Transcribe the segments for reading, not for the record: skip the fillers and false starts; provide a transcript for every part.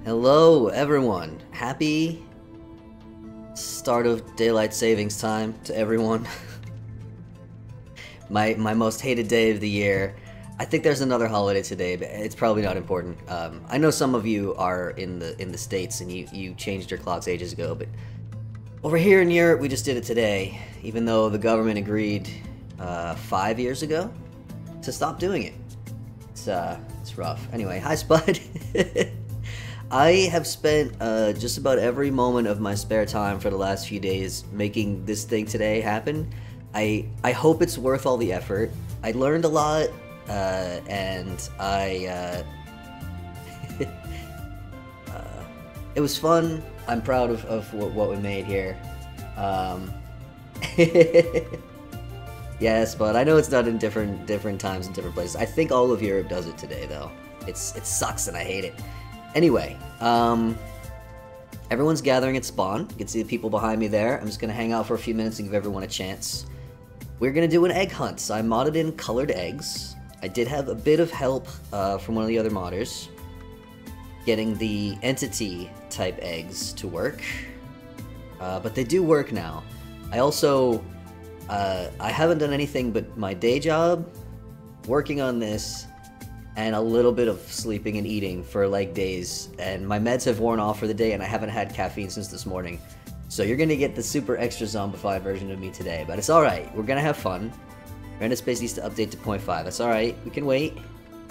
Hello, everyone. Happy start of daylight savings time to everyone. my most hated day of the year. I think there's another holiday today, but it's probably not important. I know some of you are in the States and you changed your clocks ages ago, but over here in Europe we just did it today, even though the government agreed 5 years ago to stop doing it. It's rough. Anyway, hi Spud. I have spent just about every moment of my spare time for the last few days making this thing today happen. I hope it's worth all the effort. I learned a lot, and it was fun. I'm proud of what we made here. Yes, but I know it's done in different times and different places. I think all of Europe does it today, though. It sucks and I hate it. Anyway, everyone's gathering at spawn. You can see the people behind me there. I'm just gonna hang out for a few minutes and give everyone a chance. We're gonna do an egg hunt. So I modded in colored eggs. I did have a bit of help from one of the other modders getting the entity type eggs to work, but they do work now. I also I haven't done anything but my day job, working on this, and a little bit of sleeping and eating for like days, and my meds have worn off for the day and I haven't had caffeine since this morning. So you're gonna get the super extra zombified version of me today, but it's alright, we're gonna have fun. Random Space needs to update to 0.5, that's alright, we can wait.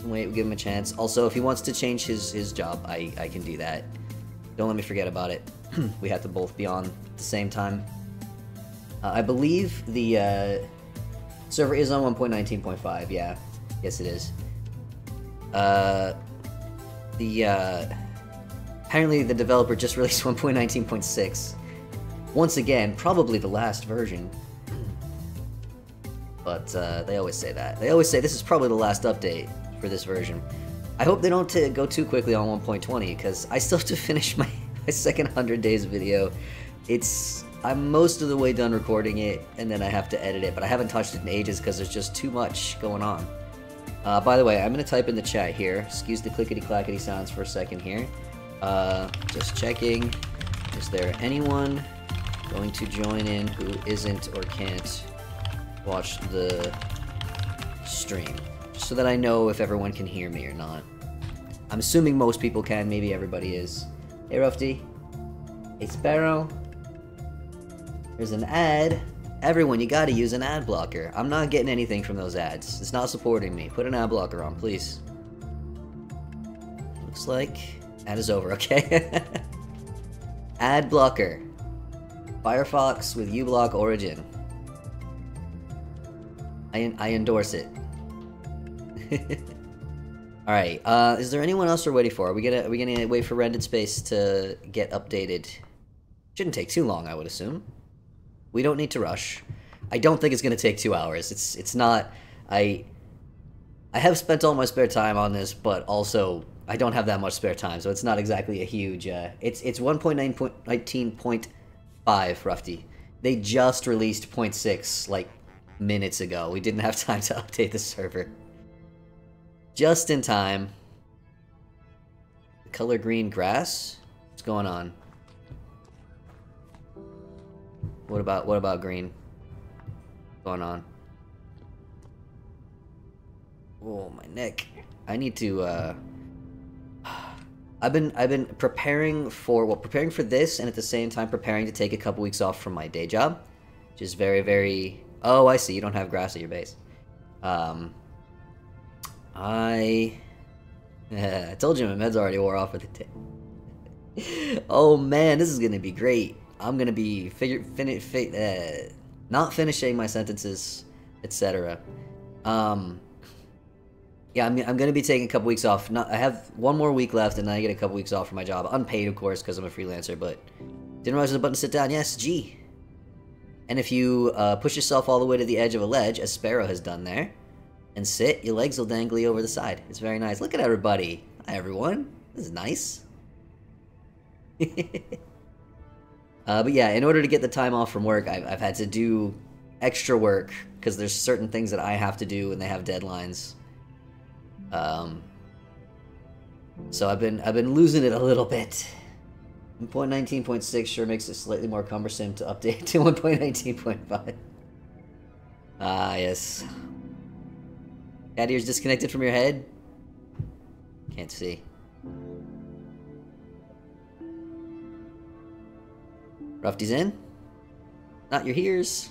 We'll give him a chance. Also, if he wants to change his job, I can do that. Don't let me forget about it. We have to both be on at the same time. I believe the server is on 1.19.5, yeah. Yes it is. Apparently the developer just released 1.19.6. Once again, probably the last version. But they always say that. They always say this is probably the last update for this version. I hope they don't go too quickly on 1.20, because I still have to finish my second 100 days video. I'm most of the way done recording it, and then I have to edit it, but I haven't touched it in ages because there's just too much going on. By the way, I'm going to type in the chat here. Excuse the clickety-clackety sounds for a second here. Just checking. Is there anyone going to join in who isn't or can't watch the stream? Just so that I know if everyone can hear me or not. I'm assuming most people can. Maybe everybody is. Hey, Rufty. Hey, Sparrow. There's an ad. Everyone, you gotta use an ad blocker. I'm not getting anything from those ads. It's not supporting me. Put an ad blocker on, please. Looks like ad is over, okay? Ad blocker. Firefox with uBlock Origin. I endorse it. Alright, is there anyone else we're waiting for? Are we gonna wait for Rendered Space to get updated? Shouldn't take too long, I would assume. We don't need to rush. I don't think it's gonna take 2 hours. It's not. I have spent all my spare time on this, but also I don't have that much spare time, so it's not exactly a huge. It's 1.19.5, Rufty. They just released 0.6 like minutes ago. We didn't have time to update the server. Just in time. Color green grass. What's going on? What about green? What's going on? Oh, my neck. I need to I've been preparing for this, and at the same time preparing to take a couple weeks off from my day job, which is very, very. Oh, I see. You don't have grass at your base. I told you my meds already wore off for the day. Oh man, this is gonna be great. I'm gonna be not finishing my sentences, etc. Yeah, I'm gonna be taking a couple weeks off. I have one more week left, and then I get a couple weeks off from my job, unpaid of course, because I'm a freelancer. But didn't realize there's a button to sit down. Yes, G. And if you push yourself all the way to the edge of a ledge, as Sparrow has done there, and sit, your legs will dangly over the side. It's very nice. Look at everybody. Hi everyone. This is nice. But yeah, in order to get the time off from work, I've had to do extra work because there's certain things that I have to do and they have deadlines. So I've been losing it a little bit. 1.19.6 sure makes it slightly more cumbersome to update to 1.19.5. Ah, yes. Cat ears disconnected from your head? Can't see. Rufty's in? Not your ears.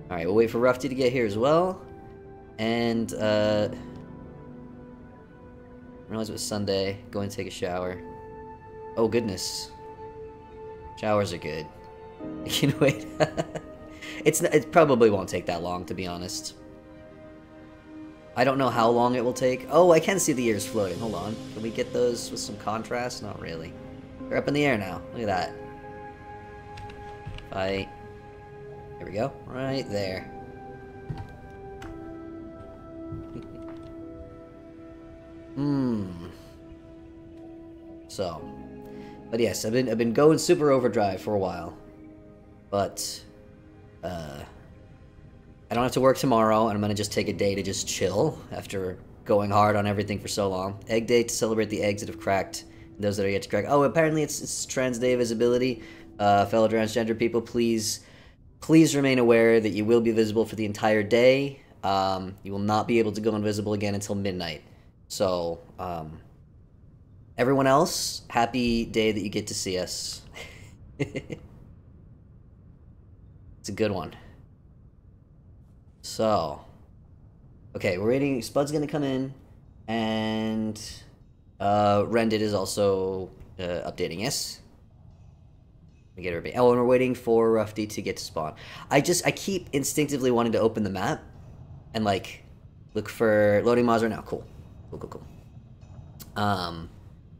Alright, we'll wait for Rufty to get here as well. And, realize it was Sunday. Go and take a shower. Oh, goodness. Showers are good. I can wait. It probably won't take that long, to be honest. I don't know how long it will take. Oh, I can see the ears floating. Hold on. Can we get those with some contrast? Not really. They're up in the air now. Look at that. There we go. Right there. So, but yes, I've been going super overdrive for a while, but I don't have to work tomorrow, and I'm gonna just take a day to just chill after going hard on everything for so long. Egg Day to celebrate the eggs that have cracked, and those that are yet to crack. Oh, apparently it's Trans Day visibility. Fellow transgender people, please remain aware that you will be visible for the entire day. You will not be able to go invisible again until midnight. So, everyone else, happy day that you get to see us. It's a good one. So, okay, we're waiting. Spud's gonna come in, and Rendit is also updating us. We get everybody. Oh, and we're waiting for Rufty to get to spawn. I keep instinctively wanting to open the map and like look for loading mods right now. Cool. And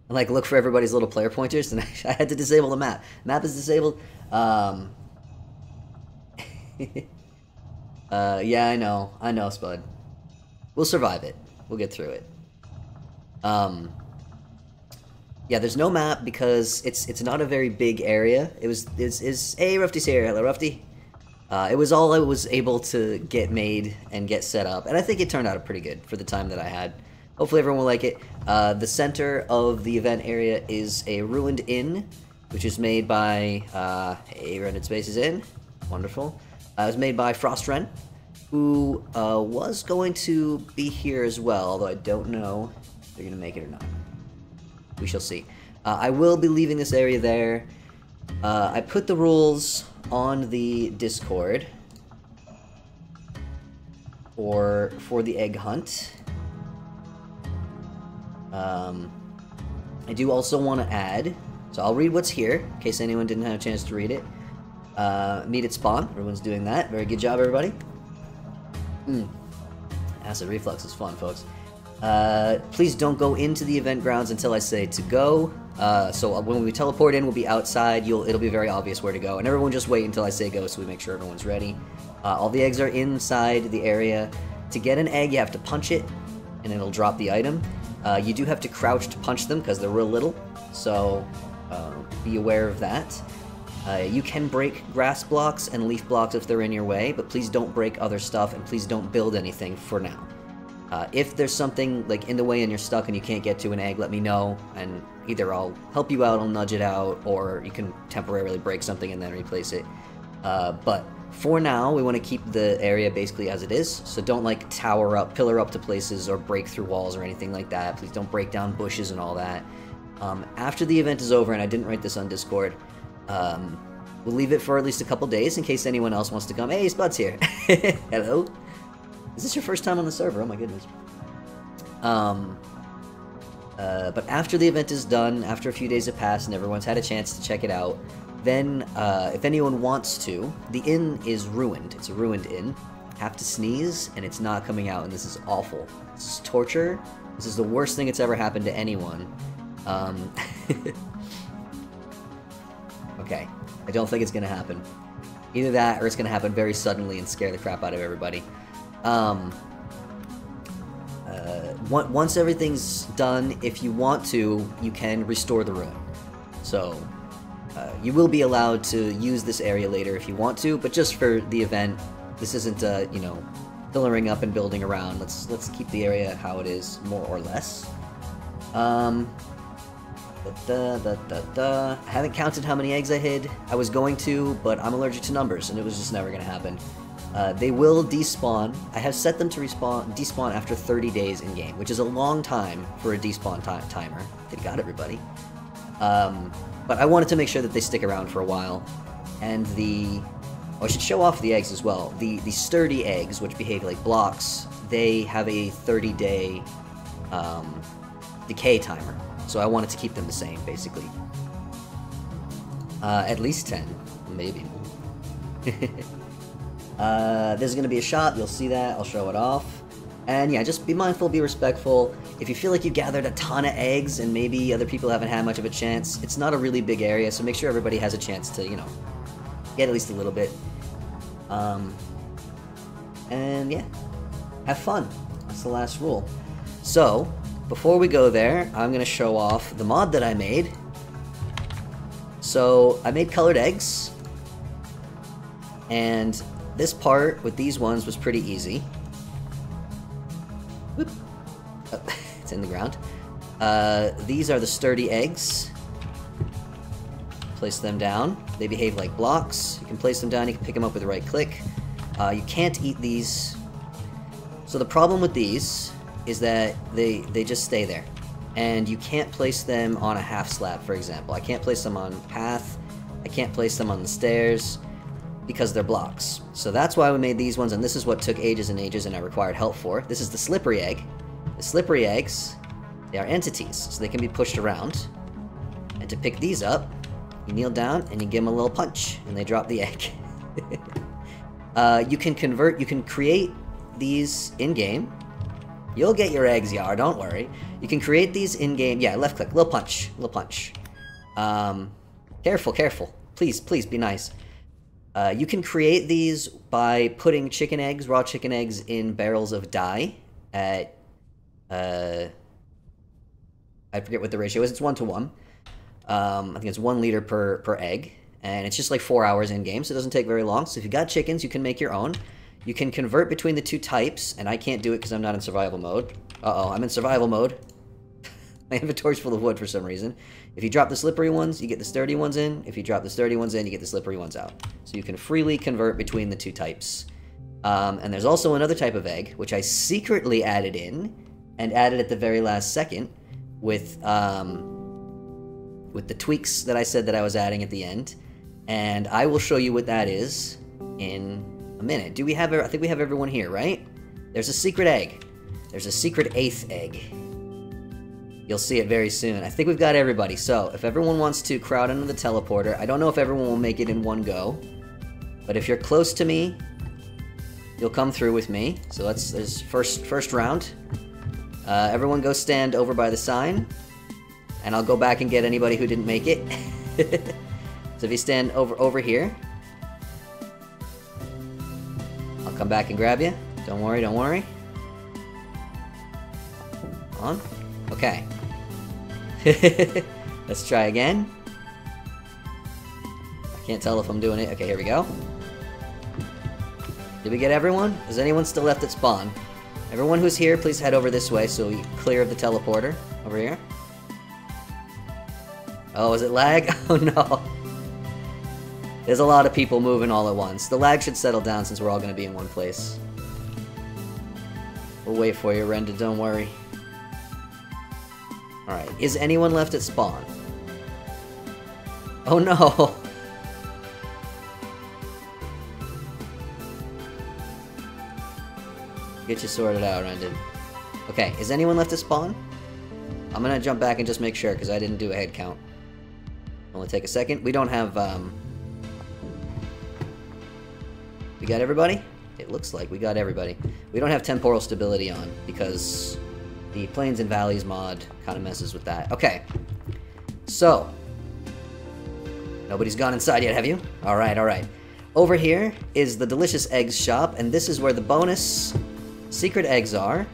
like look for everybody's little player pointers, and I had to disable the map. Map is disabled. Yeah, I know, Spud. We'll survive it. We'll get through it. Yeah, there's no map because it's not a very big area. Hey, Rufty's here. Hello, Rufty. It was all I was able to get made and get set up, and I think it turned out pretty good for the time that I had. Hopefully everyone will like it. The center of the event area is a ruined inn, which is made by, hey, Rented Space is in. Wonderful. It was made by Frostren, who was going to be here as well, although I don't know if they're going to make it or not. We shall see. I will be leaving this area there. I put the rules on the Discord for the egg hunt. I do also want to add, so I'll read what's here, in case anyone didn't have a chance to read it. Meet at spawn. Everyone's doing that. Very good job, everybody. Acid reflux is fun, folks. Please don't go into the event grounds until I say to go. So when we teleport in, we'll be outside. It'll be very obvious where to go, and everyone just wait until I say go, so we make sure everyone's ready. All the eggs are inside the area. To get an egg, you have to punch it, and it'll drop the item. You do have to crouch to punch them because they're real little, so be aware of that. You can break grass blocks and leaf blocks if they're in your way, but please don't break other stuff, and please don't build anything for now. If there's something like in the way and you're stuck and you can't get to an egg, let me know, and either I'll help you out, I'll nudge it out, or you can temporarily break something and then replace it. But for now, we want to keep the area basically as it is, so don't like pillar up to places or break through walls or anything like that. Please don't break down bushes and all that. After the event is over, and I didn't write this on Discord, we'll leave it for at least a couple days in case anyone else wants to come. Hey, Spud's here. Hello. Is this your first time on the server? Oh my goodness. But after the event is done, after a few days have passed and everyone's had a chance to check it out, then if anyone wants to, the inn is ruined. It's a ruined inn. I have to sneeze and it's not coming out, and this is awful. This is torture. This is the worst thing that's ever happened to anyone. Okay, I don't think it's gonna happen. Either that or it's gonna happen very suddenly and scare the crap out of everybody. Once everything's done, if you want to, you can restore the ruin. So, you will be allowed to use this area later if you want to, but just for the event, this isn't, you know, pillaring up and building around. Let's keep the area how it is, more or less. I haven't counted how many eggs I hid. I was going to, but I'm allergic to numbers, and it was just never gonna happen. They will despawn. I have set them to despawn after 30 days in game, which is a long time for a despawn timer. Good God, everybody. But I wanted to make sure that they stick around for a while. And I should show off the eggs as well. The sturdy eggs, which behave like blocks, they have a 30-day decay timer. So I wanted to keep them the same, basically. At least 10, maybe more. There's going to be a shop, you'll see that, I'll show it off. And yeah, just be mindful, be respectful. If you feel like you gathered a ton of eggs and maybe other people haven't had much of a chance, it's not a really big area, so make sure everybody has a chance to, you know, get at least a little bit. And yeah, have fun. That's the last rule. So, before we go there, I'm going to show off the mod that I made. So, I made colored eggs. And this part with these ones was pretty easy. Whoop. Oh, it's in the ground. These are the sturdy eggs. Place them down. They behave like blocks. You can place them down, you can pick them up with the right click. You can't eat these. So the problem with these is that they just stay there. And you can't place them on a half slab, for example. I can't place them on path. I can't place them on the stairs because they're blocks. So that's why we made these ones, and this is what took ages and ages and I required help for. This is the slippery egg. The slippery eggs, they are entities, so they can be pushed around. And to pick these up, you kneel down and you give them a little punch, and they drop the egg. You can create these in-game. You'll get your eggs, Yar, don't worry. You can create these in-game. Yeah, left click, little punch, little punch. Careful, careful. Please, please, be nice. You can create these by putting chicken eggs, raw chicken eggs, in barrels of dye at, I forget what the ratio is, it's 1-to-1. I think it's 1 liter per egg, and it's just like 4 hours in-game, so it doesn't take very long. So if you got chickens, you can make your own. You can convert between the two types, and I can't do it because I'm not in survival mode. Uh-oh, I'm in survival mode. My inventory's full of wood for some reason. If you drop the slippery ones, you get the sturdy ones in. If you drop the sturdy ones in, you get the slippery ones out. So you can freely convert between the two types. And there's also another type of egg, which I secretly added in, and added at the very last second, with the tweaks that I said that I was adding at the end. And I will show you what that is in a minute. Do we have, I think we have everyone here, right? There's a secret egg. There's a secret 8th egg. You'll see it very soon. I think we've got everybody. So, if everyone wants to crowd into the teleporter, I don't know if everyone will make it in one go. But if you're close to me, you'll come through with me. So there's first round. Everyone go stand over by the sign. And I'll go back and get anybody who didn't make it. So if you stand over here, I'll come back and grab you. Don't worry, don't worry. On. Okay. Let's try again. I can't tell if I'm doing it. Okay, here we go. Did we get everyone? Is anyone still left at spawn? Everyone who's here, please head over this way so we clear of the teleporter. Over here. Oh, is it lag? Oh no. There's a lot of people moving all at once. The lag should settle down since we're all going to be in one place. We'll wait for you, Renda, don't worry. Alright, is anyone left at spawn? Oh no! Get you sorted out, Renda. Okay, is anyone left at spawn? I'm gonna jump back and just make sure, because I didn't do a head count. Only take a second. We don't have, We got everybody? It looks like we got everybody. We don't have temporal stability on, because the Plains and Valleys mod kind of messes with that. Okay. So. Nobody's gone inside yet, have you? Alright, alright. Over here is the Delicious Eggs shop, and this is where the bonus secret eggs are.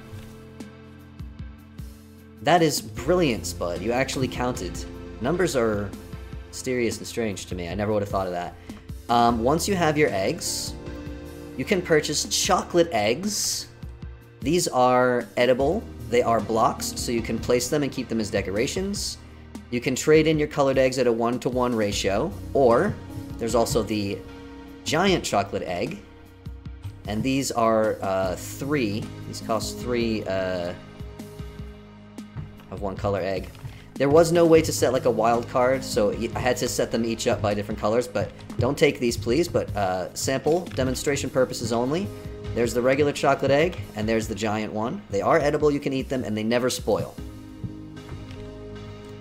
That is brilliant, Spud. You actually counted. Numbers are mysterious and strange to me. I never would have thought of that. Once you have your eggs, you can purchase chocolate eggs. These are edible. They are blocks, so you can place them and keep them as decorations. You can trade in your colored eggs at a 1-to-1 ratio, or there's also the giant chocolate egg, and these are 3. These cost 3 of one color egg. There was no way to set like a wild card, so I had to set them each up by different colors, but don't take these please, but sample, demonstration purposes only. There's the regular chocolate egg, and there's the giant one. They are edible, you can eat them, and they never spoil.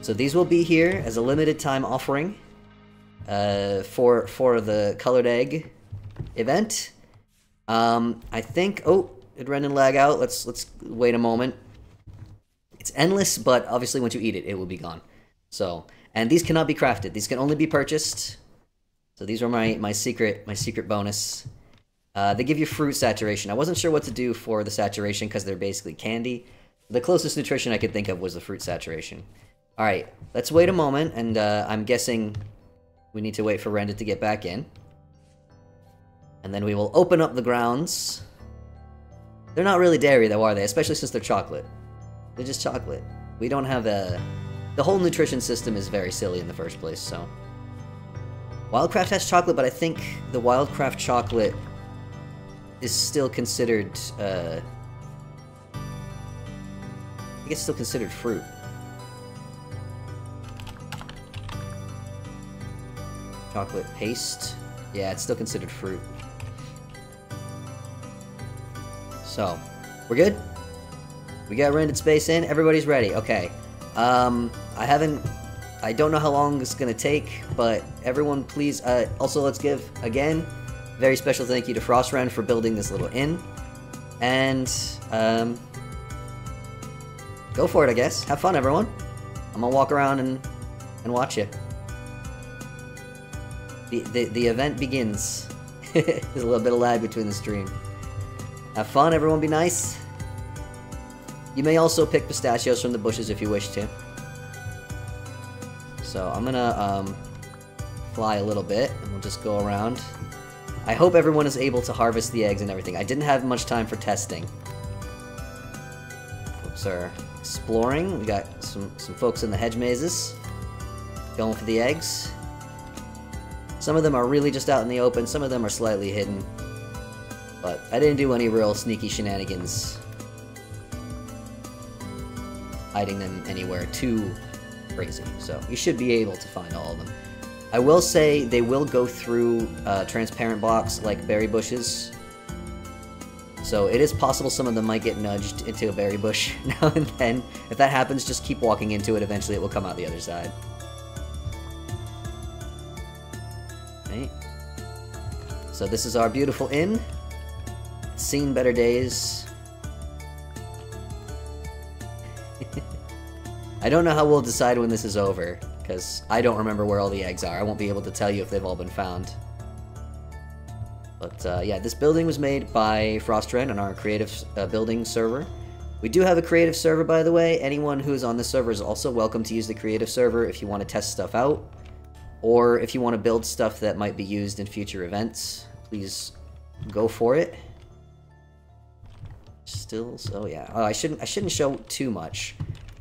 So these will be here as a limited time offering for the colored egg event. I think, oh, did Rendon lag out? Let's wait a moment. It's endless, but obviously once you eat it, it will be gone. So, and these cannot be crafted. These can only be purchased. So these are my secret bonus. They give you fruit saturation. I wasn't sure what to do for the saturation because they're basically candy. The closest nutrition I could think of was the fruit saturation. Alright, let's wait a moment, and I'm guessing we need to wait for Rendon to get back in. And then we will open up the grounds. They're not really dairy though, are they? Especially since they're chocolate. They're just chocolate. We don't have a... The whole nutrition system is very silly in the first place, so... Wildcraft has chocolate, but I think the Wildcraft chocolate is still considered, I think it's still considered fruit. Chocolate paste. Yeah, it's still considered fruit. So, we're good? We got rendered space in, everybody's ready, okay. I don't know how long it's gonna take, but everyone please, also let's give, again, very special thank you to Frostren for building this little inn. And, go for it, I guess. Have fun, everyone. I'm gonna walk around and watch you. The event begins. There's a little bit of lag between the stream. Have fun, everyone be nice. You may also pick pistachios from the bushes if you wish to. So I'm gonna fly a little bit, and we'll just go around. I hope everyone is able to harvest the eggs and everything. I didn't have much time for testing. Folks are exploring. We got some folks in the hedge mazes going for the eggs. Some of them are really just out in the open, some of them are slightly hidden. But I didn't do any real sneaky shenanigans hiding them anywhere too crazy, so you should be able to find all of them. I will say they will go through transparent blocks like berry bushes, so it is possible some of them might get nudged into a berry bush now and then. If that happens, just keep walking into it, eventually it will come out the other side. Right. So this is our beautiful inn. It's seen better days. I don't know how we'll decide when this is over, because I don't remember where all the eggs are. I won't be able to tell you if they've all been found. But yeah, this building was made by Frostren on our creative building server. We do have a creative server, by the way. Anyone who is on this server is also welcome to use the creative server if you want to test stuff out, or if you want to build stuff that might be used in future events. Please go for it. Still, so yeah. Oh, I shouldn't show too much.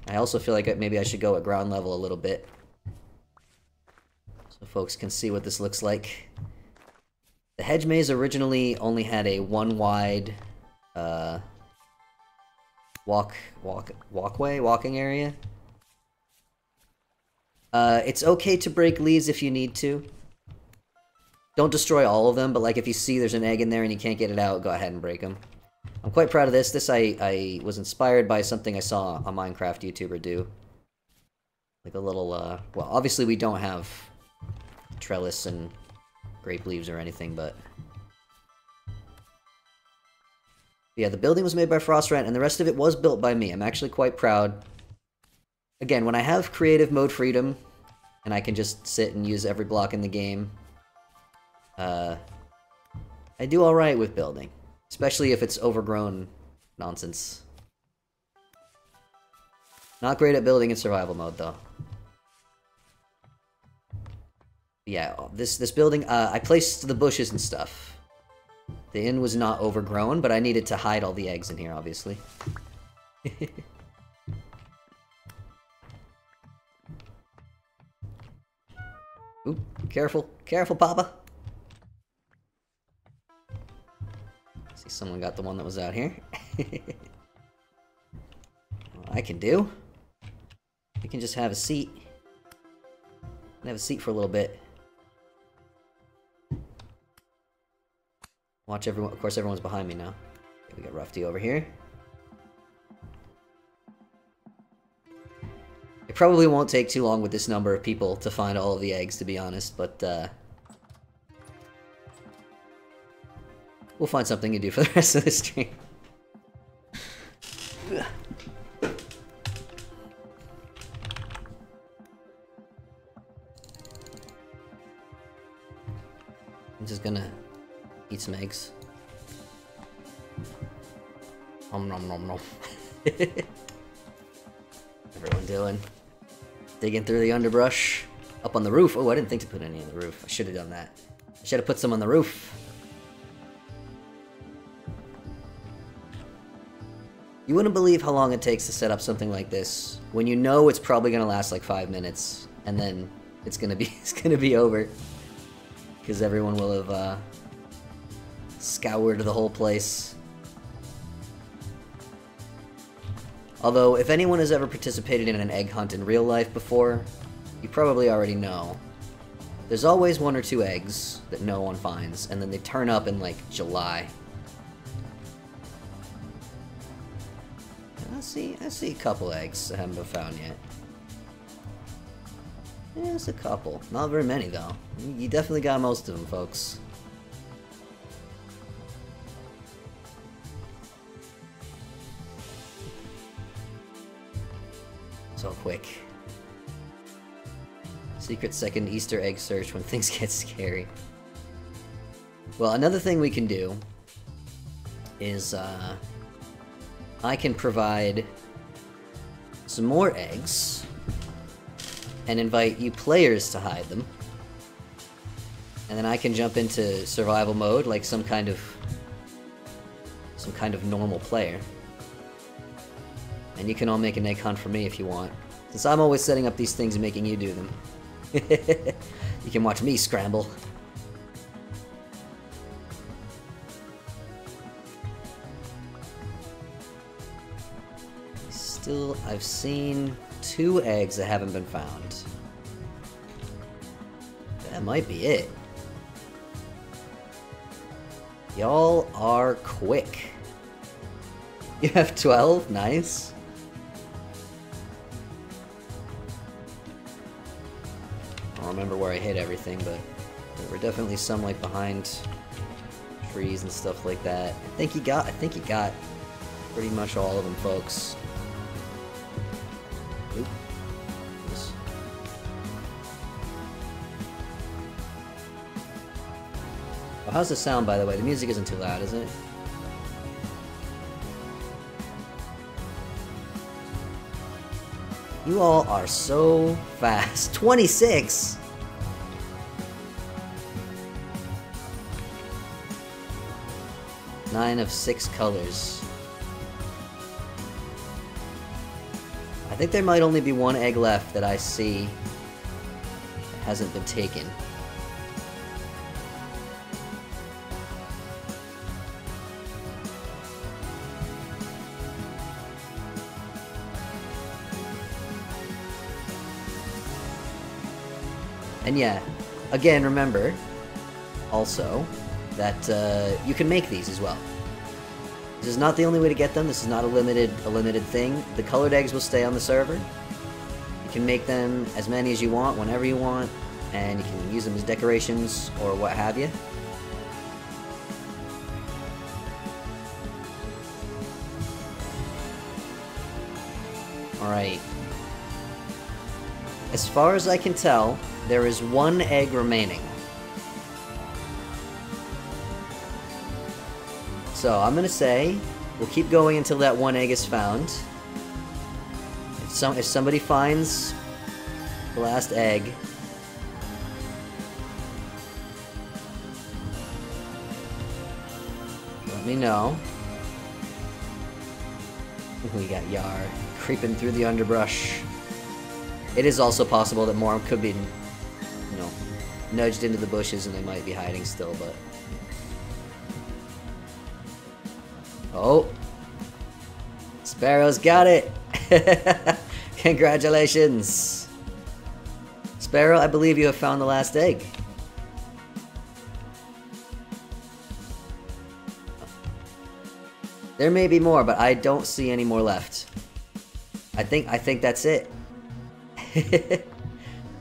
I also feel like maybe I should go at ground level a little bit, so folks can see what this looks like. The hedge maze originally only had a one-wide walking area. It's okay to break leaves if you need to. Don't destroy all of them, but like if you see there's an egg in there and you can't get it out, go ahead and break them. I'm quite proud of this. This I was inspired by something I saw a Minecraft YouTuber do. Like a little, well, obviously we don't have trellis and grape leaves or anything, but... Yeah, the building was made by Frostren, and the rest of it was built by me. I'm actually quite proud. Again, when I have creative mode freedom, and I can just sit and use every block in the game, I do alright with building. Especially if it's overgrown nonsense. Not great at building in survival mode, though. Yeah, this building, I placed the bushes and stuff. The inn was not overgrown, but I needed to hide all the eggs in here, obviously. Ooh, careful. Careful, Papa! See, someone got the one that was out here. What I can do... We can just have a seat. Have a seat for a little bit. Watch everyone. Of course, everyone's behind me now. Okay, we got Rufty over here. It probably won't take too long with this number of people to find all of the eggs, to be honest, but we'll find something to do for the rest of the stream. I'm just gonna eat some eggs. Nom nom nom nom. Everyone doing? Digging through the underbrush. Up on the roof. Oh, I didn't think to put any on the roof. I should have done that. I should have put some on the roof. You wouldn't believe how long it takes to set up something like this when you know it's probably gonna last like 5 minutes, and then it's gonna be over. Because everyone will have scoured the whole place. Although, if anyone has ever participated in an egg hunt in real life before, you probably already know. There's always 1 or 2 eggs that no one finds, and then they turn up in, like, July. I see a couple eggs that haven't been found yet. Yeah, there's a couple. Not very many, though. You definitely got most of them, folks. So quick. Secret second Easter egg search when things get scary. Well, another thing we can do is, I can provide some more eggs and invite you players to hide them. And then I can jump into survival mode like some kind of normal player. And you can all make an egg hunt for me if you want. Since I'm always setting up these things and making you do them. You can watch me scramble. Still, I've seen 2 eggs that haven't been found. That might be it. Y'all are quick. You have 12? Nice. I don't remember where I hit everything, but there were definitely some like behind trees and stuff like that. I think you got pretty much all of them, folks. Oop. Oops. Oh, how's the sound, by the way? The music isn't too loud, is it? You all are so fast. 26! Nine of 6 colors. I think there might only be 1 egg left that I see that hasn't been taken. And yeah, again, remember, also, that you can make these as well. This is not the only way to get them. This is not a limited thing. The colored eggs will stay on the server. You can make them as many as you want, whenever you want, and you can use them as decorations or what have you. Alright. As far as I can tell, there is 1 egg remaining. So I'm gonna say we'll keep going until that 1 egg is found. If somebody finds the last egg, me know. We got Yar creeping through the underbrush. It is also possible that Moram could be, you know, nudged into the bushes and they might be hiding still, but... Oh! Sparrow's got it! Congratulations! Sparrow, I believe you have found the last egg. There may be more, but I don't see any more left. I think that's it.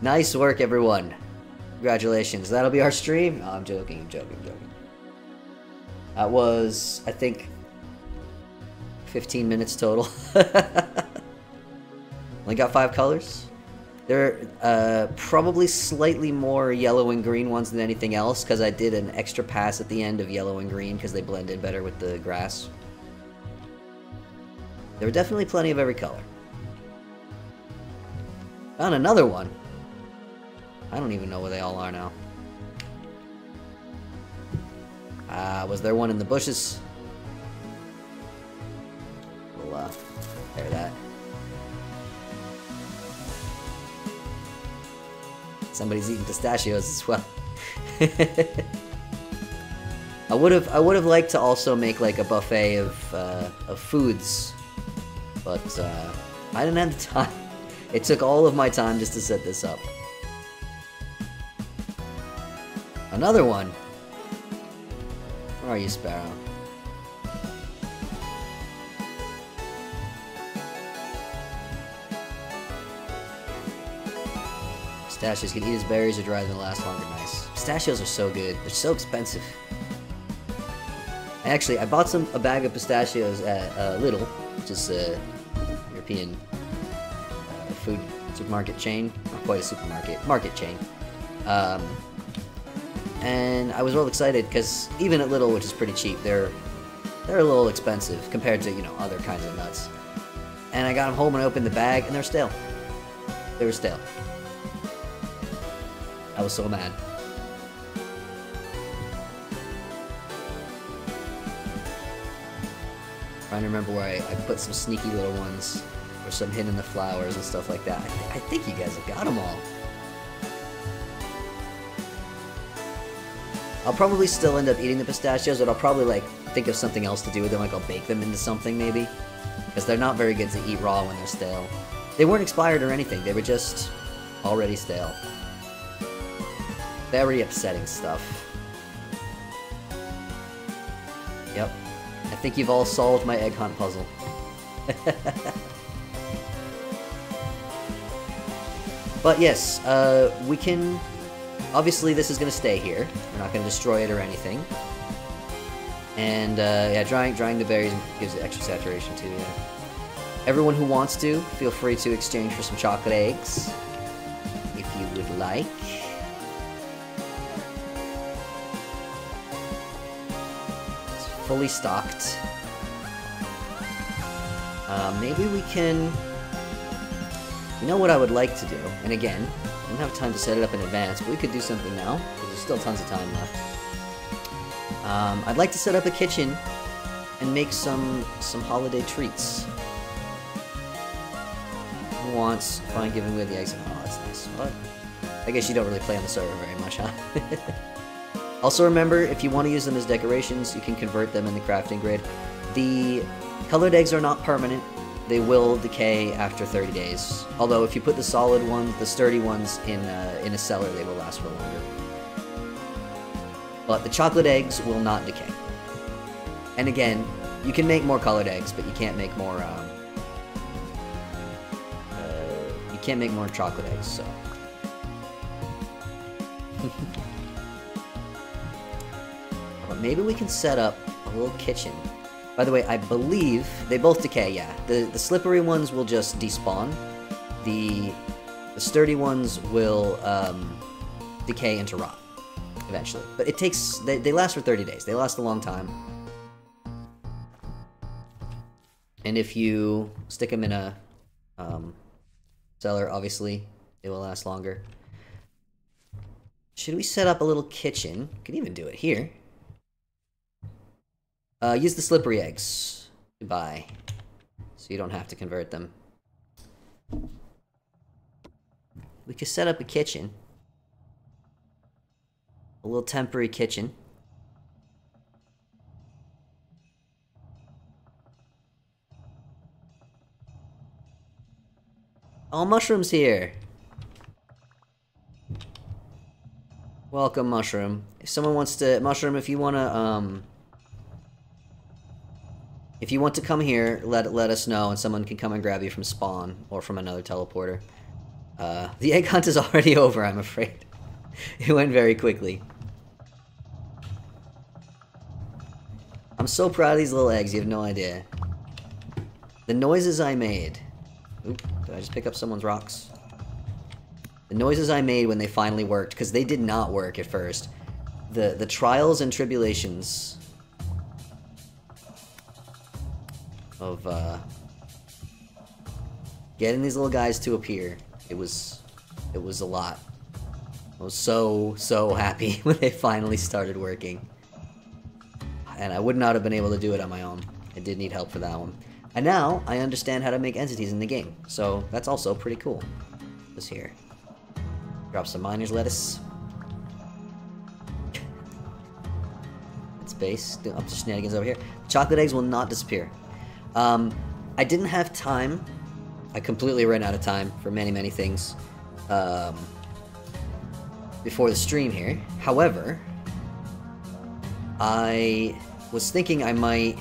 Nice work, everyone. Congratulations. That'll be our stream. No, I'm joking. That was, I think, 15 minutes total. Only got 5 colors. There are probably slightly more yellow and green ones than anything else, because I did an extra pass at the end of yellow and green because they blended better with the grass. There were definitely plenty of every color. Found another one. I don't even know where they all are now. Was there one in the bushes? We'll, repair that. Somebody's eating pistachios as well. I would have liked to also make like a buffet of foods, but I didn't have the time. It took all of my time just to set this up. Another one. Where are you, Sparrow? Pistachios can eat his berries or dry them to last longer. Nice. Pistachios are so good. They're so expensive. Actually, I bought a bag of pistachios at Lidl, which is a European food supermarket chain. Not quite a supermarket. Market chain. And I was real excited because even at Lidl, which is pretty cheap, they're a little expensive compared to, you know, other kinds of nuts. And I got them home and I opened the bag and they're stale. They were stale. I was so mad. Trying to remember where I put some sneaky little ones, or some hidden in the flowers and stuff like that. I think you guys have got them all. I'll probably still end up eating the pistachios, but I'll probably like think of something else to do with them, like I'll bake them into something maybe. Because they're not very good to eat raw when they're stale. They weren't expired or anything, they were just already stale. Very upsetting stuff. Yep. I think you've all solved my egg hunt puzzle. But yes, we can... Obviously this is going to stay here. We're not going to destroy it or anything. And yeah, drying the berries gives it extra saturation too, yeah. Everyone who wants to, feel free to exchange for some chocolate eggs. If you would like. It's fully stocked. Maybe we can... You know what I would like to do? And again, I don't have time to set it up in advance, but we could do something now, because there's still tons of time left. I'd like to set up a kitchen and make some holiday treats. Who wants fun giving away the eggs? Oh, that's nice. What? I guess you don't really play on the server very much, huh? Also remember, if you want to use them as decorations, you can convert them in the crafting grid. The colored eggs are not permanent. They will decay after 30 days. Although if you put the solid ones, the sturdy ones, in a cellar, they will last for longer. But the chocolate eggs will not decay. And again, you can make more colored eggs, but you can't make more. You can't make more chocolate eggs. So. But maybe we can set up a little kitchen. By the way, I believe they both decay, yeah. The slippery ones will just despawn. The sturdy ones will decay into rot eventually. But it takes... They last for 30 days. They last a long time. And if you stick them in a cellar, obviously, it will last longer. Should we set up a little kitchen? Could even do it here. Use the slippery eggs. Goodbye. So you don't have to convert them. We could set up a kitchen. A little temporary kitchen. Oh, Mushroom's here! Welcome, Mushroom. If someone wants to... Mushroom, if you wanna, if you want to come here, let us know, and someone can come and grab you from spawn, or from another teleporter. The egg hunt is already over, I'm afraid. It went very quickly. I'm so proud of these little eggs, you have no idea. The noises I made... Oop, did I just pick up someone's rocks? The noises I made when they finally worked, because they did not work at first. The trials and tribulations of getting these little guys to appear. It was a lot. I was so happy when they finally started working. And I would not have been able to do it on my own. I did need help for that one. And now, I understand how to make entities in the game. So, that's also pretty cool. This here. Drop some miner's lettuce. It's base. Up to shenanigans over here. Chocolate eggs will not disappear. I didn't have time. I completely ran out of time for many things. Before the stream here. However, I was thinking I might...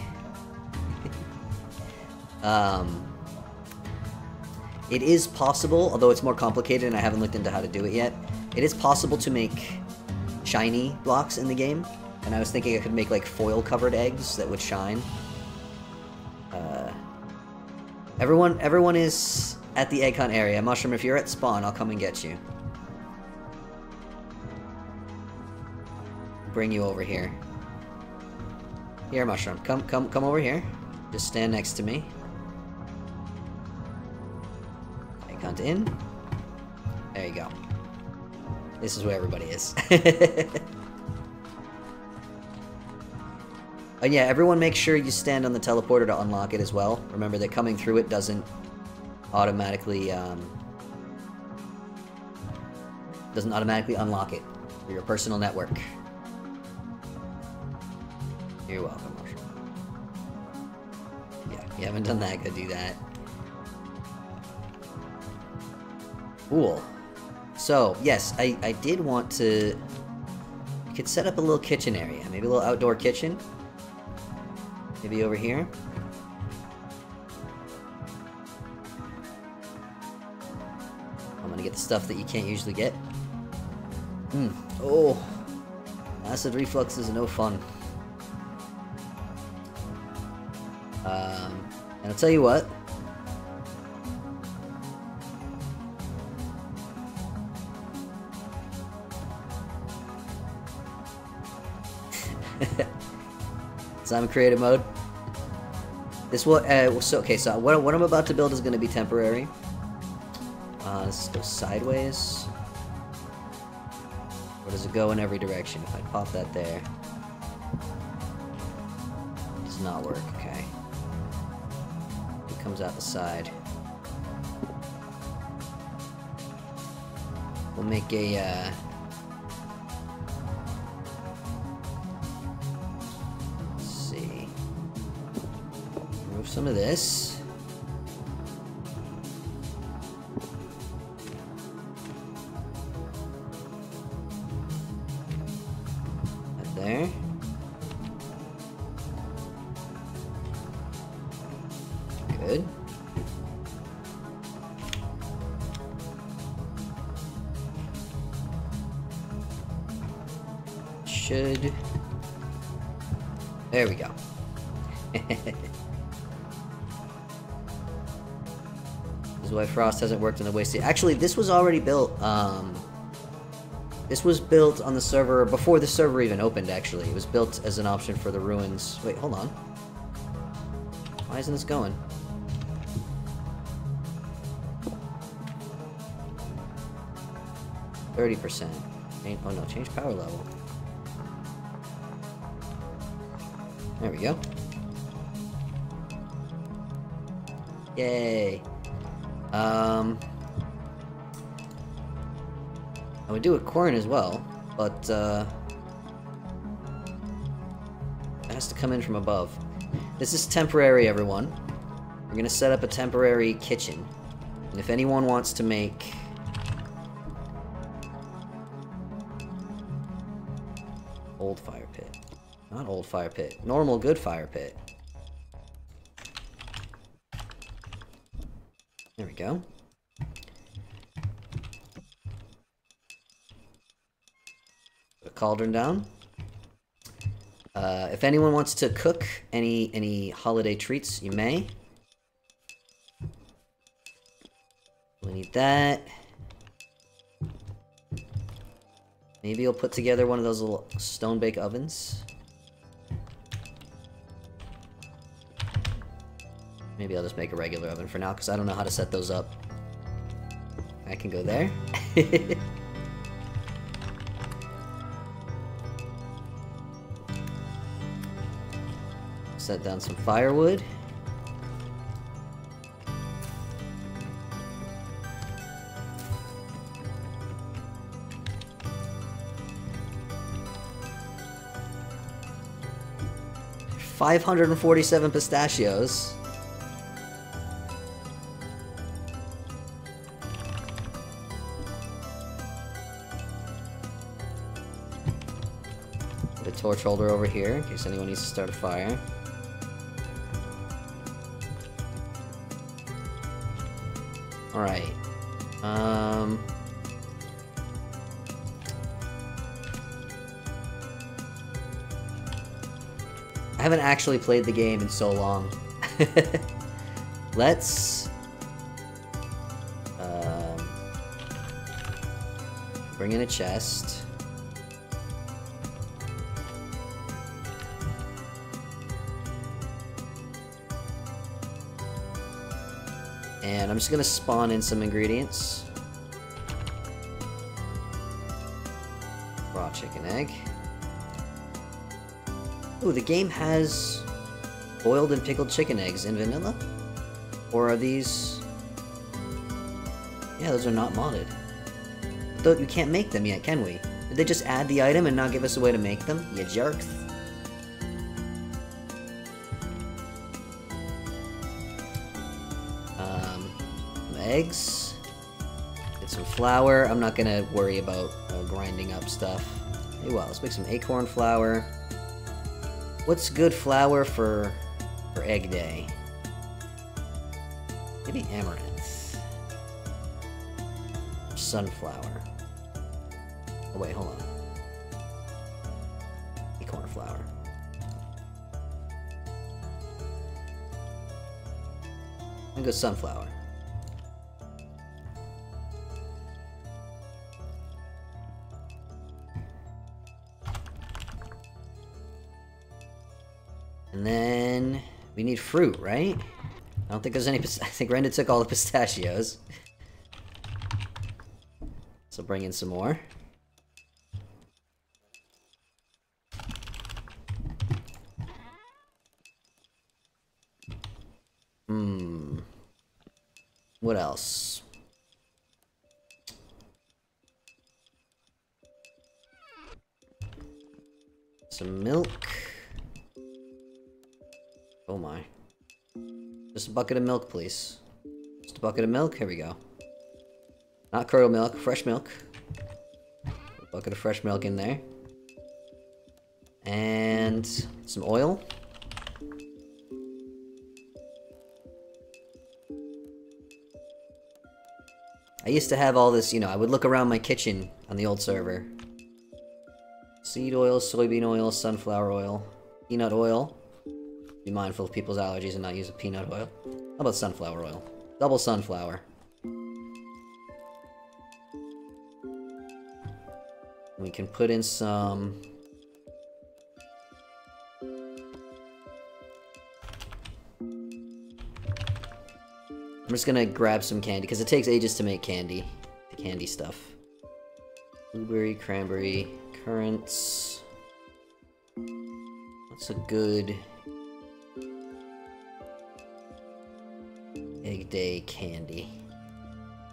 it is possible, although it's more complicated and I haven't looked into how to do it yet, it is possible to make shiny blocks in the game, and I was thinking I could make like foil-covered eggs that would shine. Everyone is at the egg hunt area. Mushroom, if you're at spawn, I'll come and get you. Bring you over here. Here, Mushroom, come over here. Just stand next to me. Egg hunt in. There you go. This is where everybody is. And yeah, everyone make sure you stand on the teleporter to unlock it as well. Remember that coming through it doesn't automatically unlock it for your personal network. You're welcome, Mushroom. Yeah, if you haven't done that, go do that. Cool. So, yes, I did want to... You could set up a little kitchen area. Maybe a little outdoor kitchen. Maybe over here. I'm gonna get the stuff that you can't usually get. Oh. Acid reflux is no fun. And I'll tell you what. So I'm in creative mode. This will, so what I'm about to build is going to be temporary. Let's go sideways. Or does it go in every direction? If I pop that there. It does not work, okay. It comes out the side. We'll make a, some of this. Right there. Good. Should. There we go. This is why Frost hasn't worked on the waste. Actually, this was already built. This was built on the server before the server even opened, actually. It was built as an option for the ruins. Wait, hold on. Why isn't this going? %. Oh no, change power level. There we go. Yay. I would do a corn as well, but it has to come in from above. This is temporary, everyone. We're gonna set up a temporary kitchen. And if anyone wants to make... Old fire pit. Not old fire pit. Normal good fire pit. There we go. Put a cauldron down. If anyone wants to cook any holiday treats, you may. We need that. Maybe you'll put together one of those little stone bake ovens. Maybe I'll just make a regular oven for now, because I don't know how to set those up. I can go there. Set down some firewood. $547 pistachios. Put a torch holder over here in case anyone needs to start a fire. Alright. I haven't actually played the game in so long. Let's... bring in a chest. And I'm just gonna spawn in some ingredients. Raw chicken egg. Ooh, the game has boiled and pickled chicken eggs in vanilla? Or are these... Yeah, those are not modded. Though you can't make them yet, can we? Did they just add the item and not give us a way to make them? You jerks. Some eggs. Get some flour. I'm not gonna worry about grinding up stuff. Hey, well, let's make some acorn flour. What's good flour for egg day? Maybe amaranth. Sunflower. Oh wait, hold on. Acorn flour. And go sunflower. And then we need fruit, right? I don't think there's any. I think Renda took all the pistachios. So bring in some more. What else? Some milk. Oh my. Just a bucket of milk, please. Just a bucket of milk? Here we go. Not curdled milk, fresh milk. A bucket of fresh milk in there. And some oil. I used to have all this, you know, I would look around my kitchen on the old server. Seed oil, soybean oil, sunflower oil, peanut oil. Be mindful of people's allergies and not use a peanut oil. How about sunflower oil? Double sunflower. We can put in some... I'm just gonna grab some candy, because it takes ages to make candy. The candy stuff. Blueberry, cranberry, currants. Let's What's a good Egg Day candy?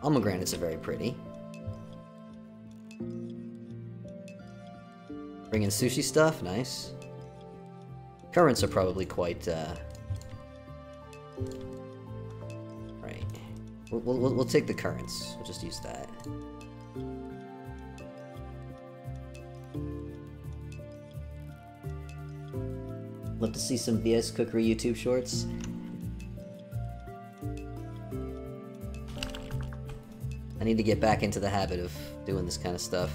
Pomegranates are very pretty. Bring in sushi stuff, nice. Currants are probably quite, right. We'll take the currants. We'll just use that. Love to see some VS Cookery YouTube shorts. I need to get back into the habit of doing this kind of stuff.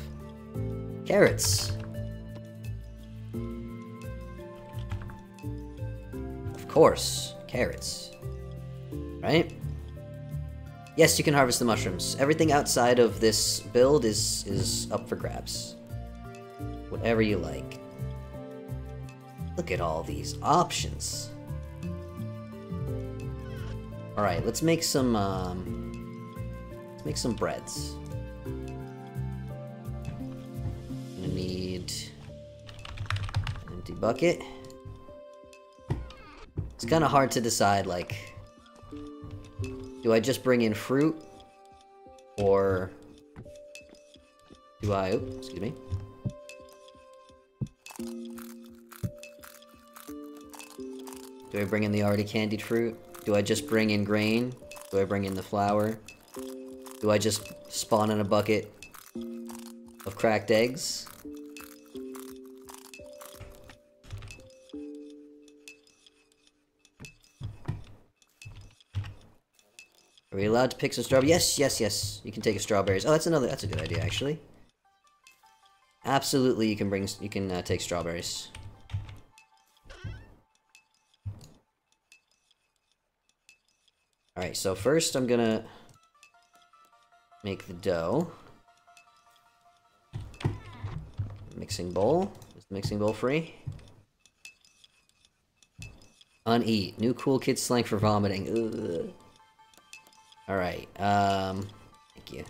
Carrots! Of course, carrots. Right? Yes, you can harvest the mushrooms. Everything outside of this build is up for grabs. Whatever you like. Look at all these options. Alright, let's make some breads. Gonna need an empty bucket. It's kind of hard to decide, like, do I just bring in fruit, or do I, oops, excuse me. Do I bring in the already candied fruit? Do I just bring in grain? Do I bring in the flour? Do I just spawn in a bucket of cracked eggs? Are we allowed to pick some strawberries? Yes, yes, yes. You can take a strawberries. Oh, that's a good idea, actually. Absolutely, you can take strawberries. Alright, so first I'm gonna make the dough. Mixing bowl. Is the mixing bowl free? Uneat. New cool kid slang for vomiting. Ugh. Alright, thank you.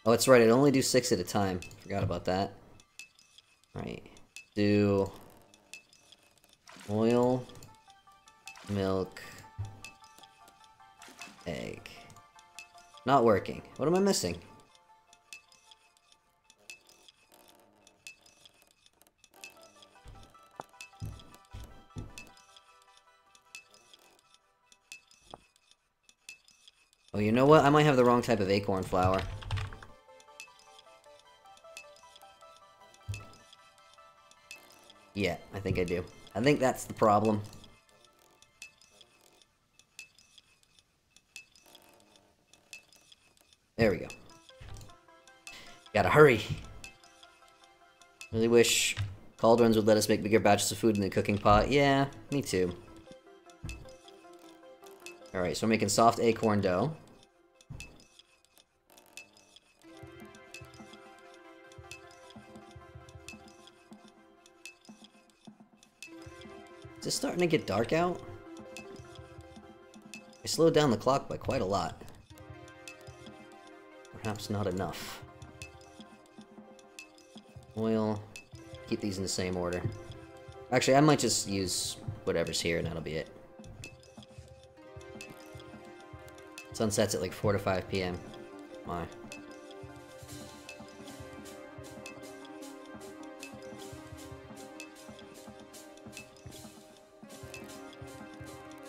Oh, that's right, I'd only do 6 at a time. Forgot about that. Alright. Do oil, milk, egg. Not working. What am I missing? Oh, you know what? I might have the wrong type of acorn flour. Yeah, I think I do. I think that's the problem. There we go. Gotta hurry. Really wish Cauldrons would let us make bigger batches of food in the cooking pot. Yeah, me too. Alright, so we're making soft acorn dough. Is it starting to get dark out? I slowed down the clock by quite a lot. Perhaps not enough. Oil. Keep these in the same order. Actually, I might just use whatever's here and that'll be it. Sun sets at like 4 to 5 p.m. Why?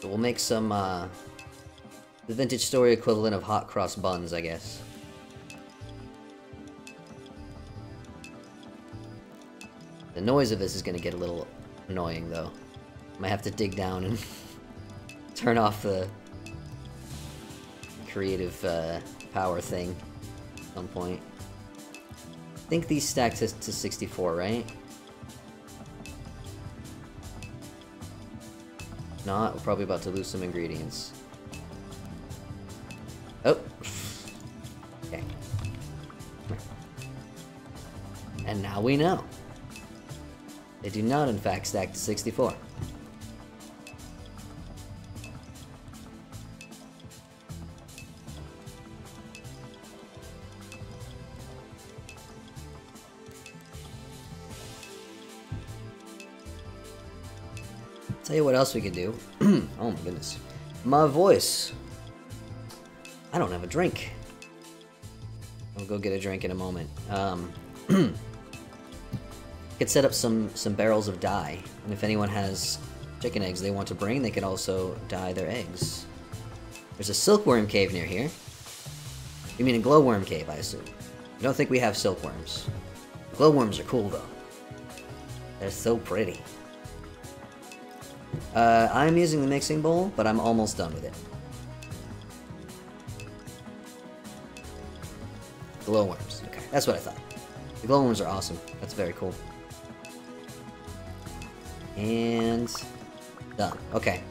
So we'll make some, the vintage story equivalent of hot cross buns, I guess. The noise of this is gonna get a little annoying, though. Might have to dig down and turn off the creative power thing at some point. I think these stack to 64, right? If not, we're probably about to lose some ingredients. Oh! Okay. And now we know. They do not, in fact, stack to 64. Tell you what else we could do. Oh my goodness. My voice. I don't have a drink. I'll go get a drink in a moment. Could set up some barrels of dye, and if anyone has chicken eggs they want to bring, they can also dye their eggs. There's a silkworm cave near here. You mean a glowworm cave, I assume. I don't think we have silkworms. Glowworms are cool though. They're so pretty. I'm using the mixing bowl, but I'm almost done with it. Glowworms. Okay, that's what I thought. The glowworms are awesome. That's very cool. And done. Okay.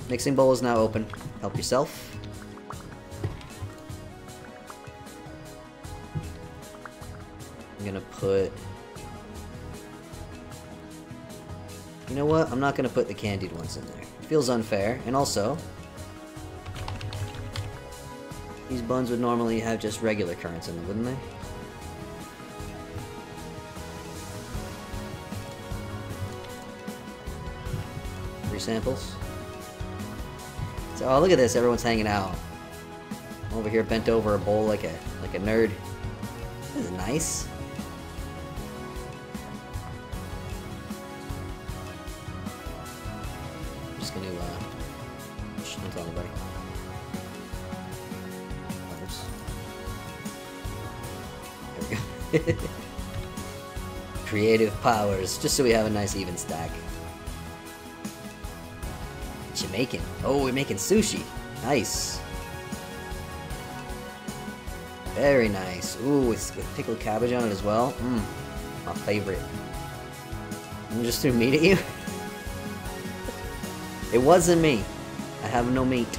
Mixing bowl is now open. Help yourself. I'm gonna put... You know what? I'm not gonna put the candied ones in there. It feels unfair. And also, these buns would normally have just regular currants in them, wouldn't they? Free samples. So, oh, look at this! Everyone's hanging out. I'm over here, bent over a bowl like a nerd. This is nice. I'm just gonna don't tell anybody. There we go. Creative powers, just so we have a nice even stack. What you making? Oh, we're making sushi. Nice. Very nice. Ooh, with pickled cabbage on it as well. Mmm, my favorite. I'm just threw meat at you? It wasn't me. I have no meat.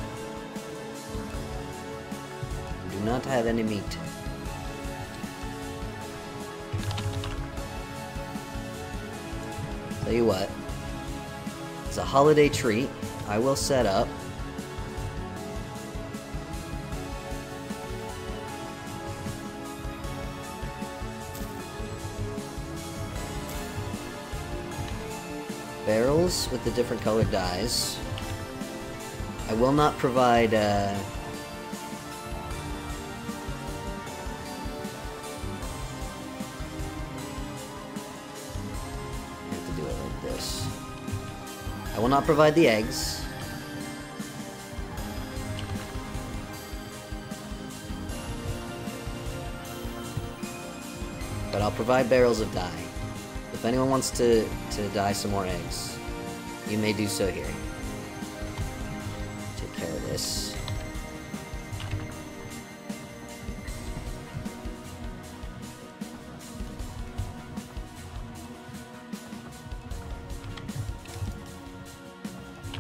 I do not have any meat. Tell you what. It's a holiday treat. I will set up barrels with the different colored dyes. I will not provide I have to do it like this. I will not provide the eggs. But I'll provide barrels of dye. If anyone wants to dye some more eggs, you may do so here. Take care of this.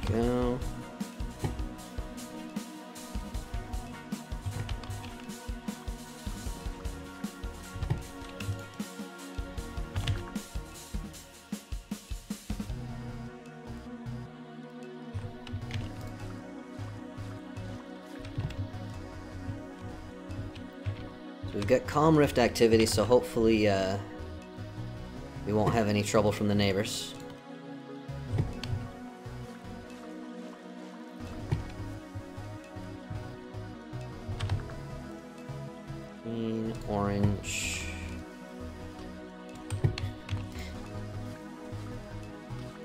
Go. We've got Calm Rift activity, so hopefully we won't have any trouble from the neighbors. Green, orange.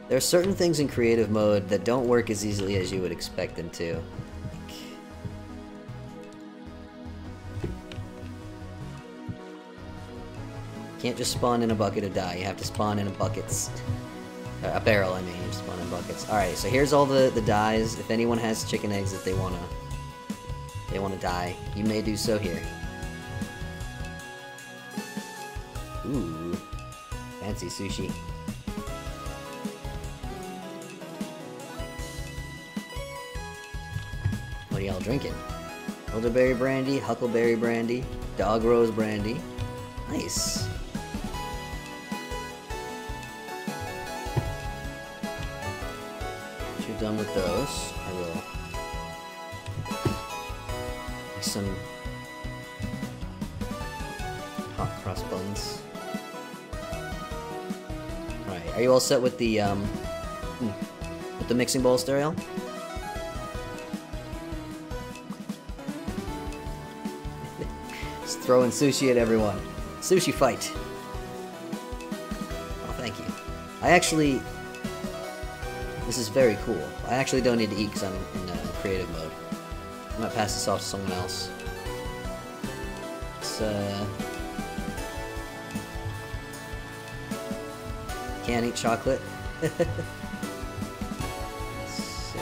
There are certain things in creative mode that don't work as easily as you would expect them to. Can't just spawn in a bucket of dye, you have to spawn in buckets. A barrel, I mean, you spawn in buckets. Alright, so here's all the dyes. If anyone has chicken eggs that they wanna dye, you may do so here. Ooh. Fancy sushi. What are y'all drinking? Elderberry brandy, huckleberry brandy, dog rose brandy. Nice. Done with those, I will make some hot cross buns. the mixing bowl, Stereo? Just throwing sushi at everyone. Sushi fight. Oh, thank you. I actually... This is very cool. I actually don't need to eat because I'm in creative mode. I might pass this off to someone else. It's, Can't eat chocolate. Let's see.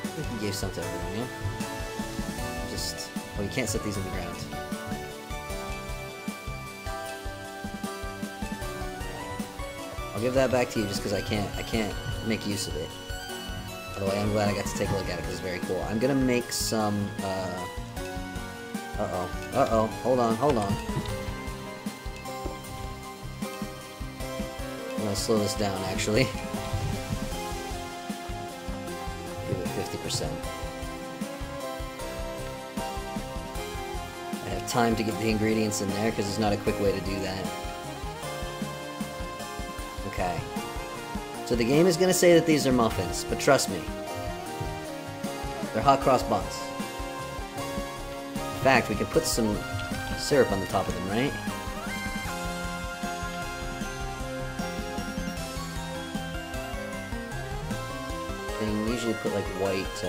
I think he gave some to everyone, yeah? Just... Oh, you can't set these in the ground. I'll give that back to you just because I can't make use of it. By the way, I'm glad I got to take a look at it because it's very cool. I'm gonna make some, Uh-oh. Hold on. I'm gonna slow this down, actually. Give it 50%. I have time to get the ingredients in there because there's not a quick way to do that. Okay. So the game is gonna say that these are muffins, but trust me. They're hot cross buns. In fact, we can put some syrup on the top of them, right? They usually put like white,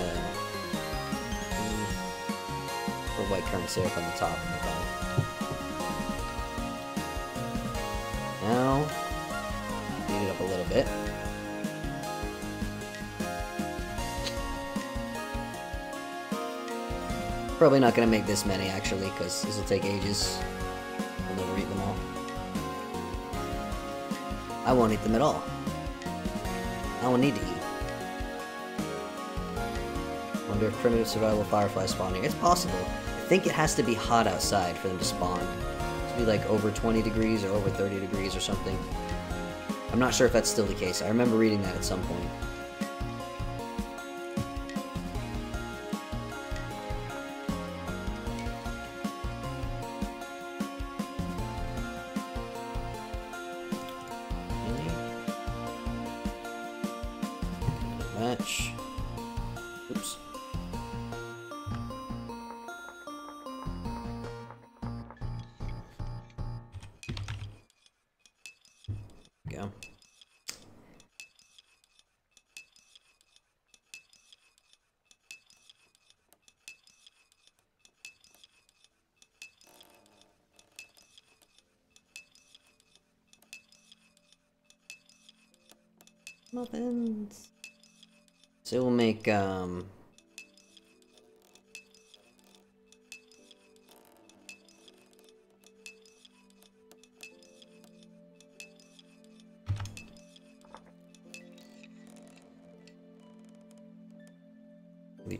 or white currant syrup on the top of the bun. Now, heat it up a little bit. Probably not going to make this many, actually, because this will take ages. I'll never eat them all. I won't eat them at all. I won't need to eat. Wonder if primitive survival fireflies spawn here. It's possible. I think it has to be hot outside for them to spawn. It has to be like over 20 degrees or over 30 degrees or something. I'm not sure if that's still the case. I remember reading that at some point. Match. Oops. Go. Muffins. So we'll make, maybe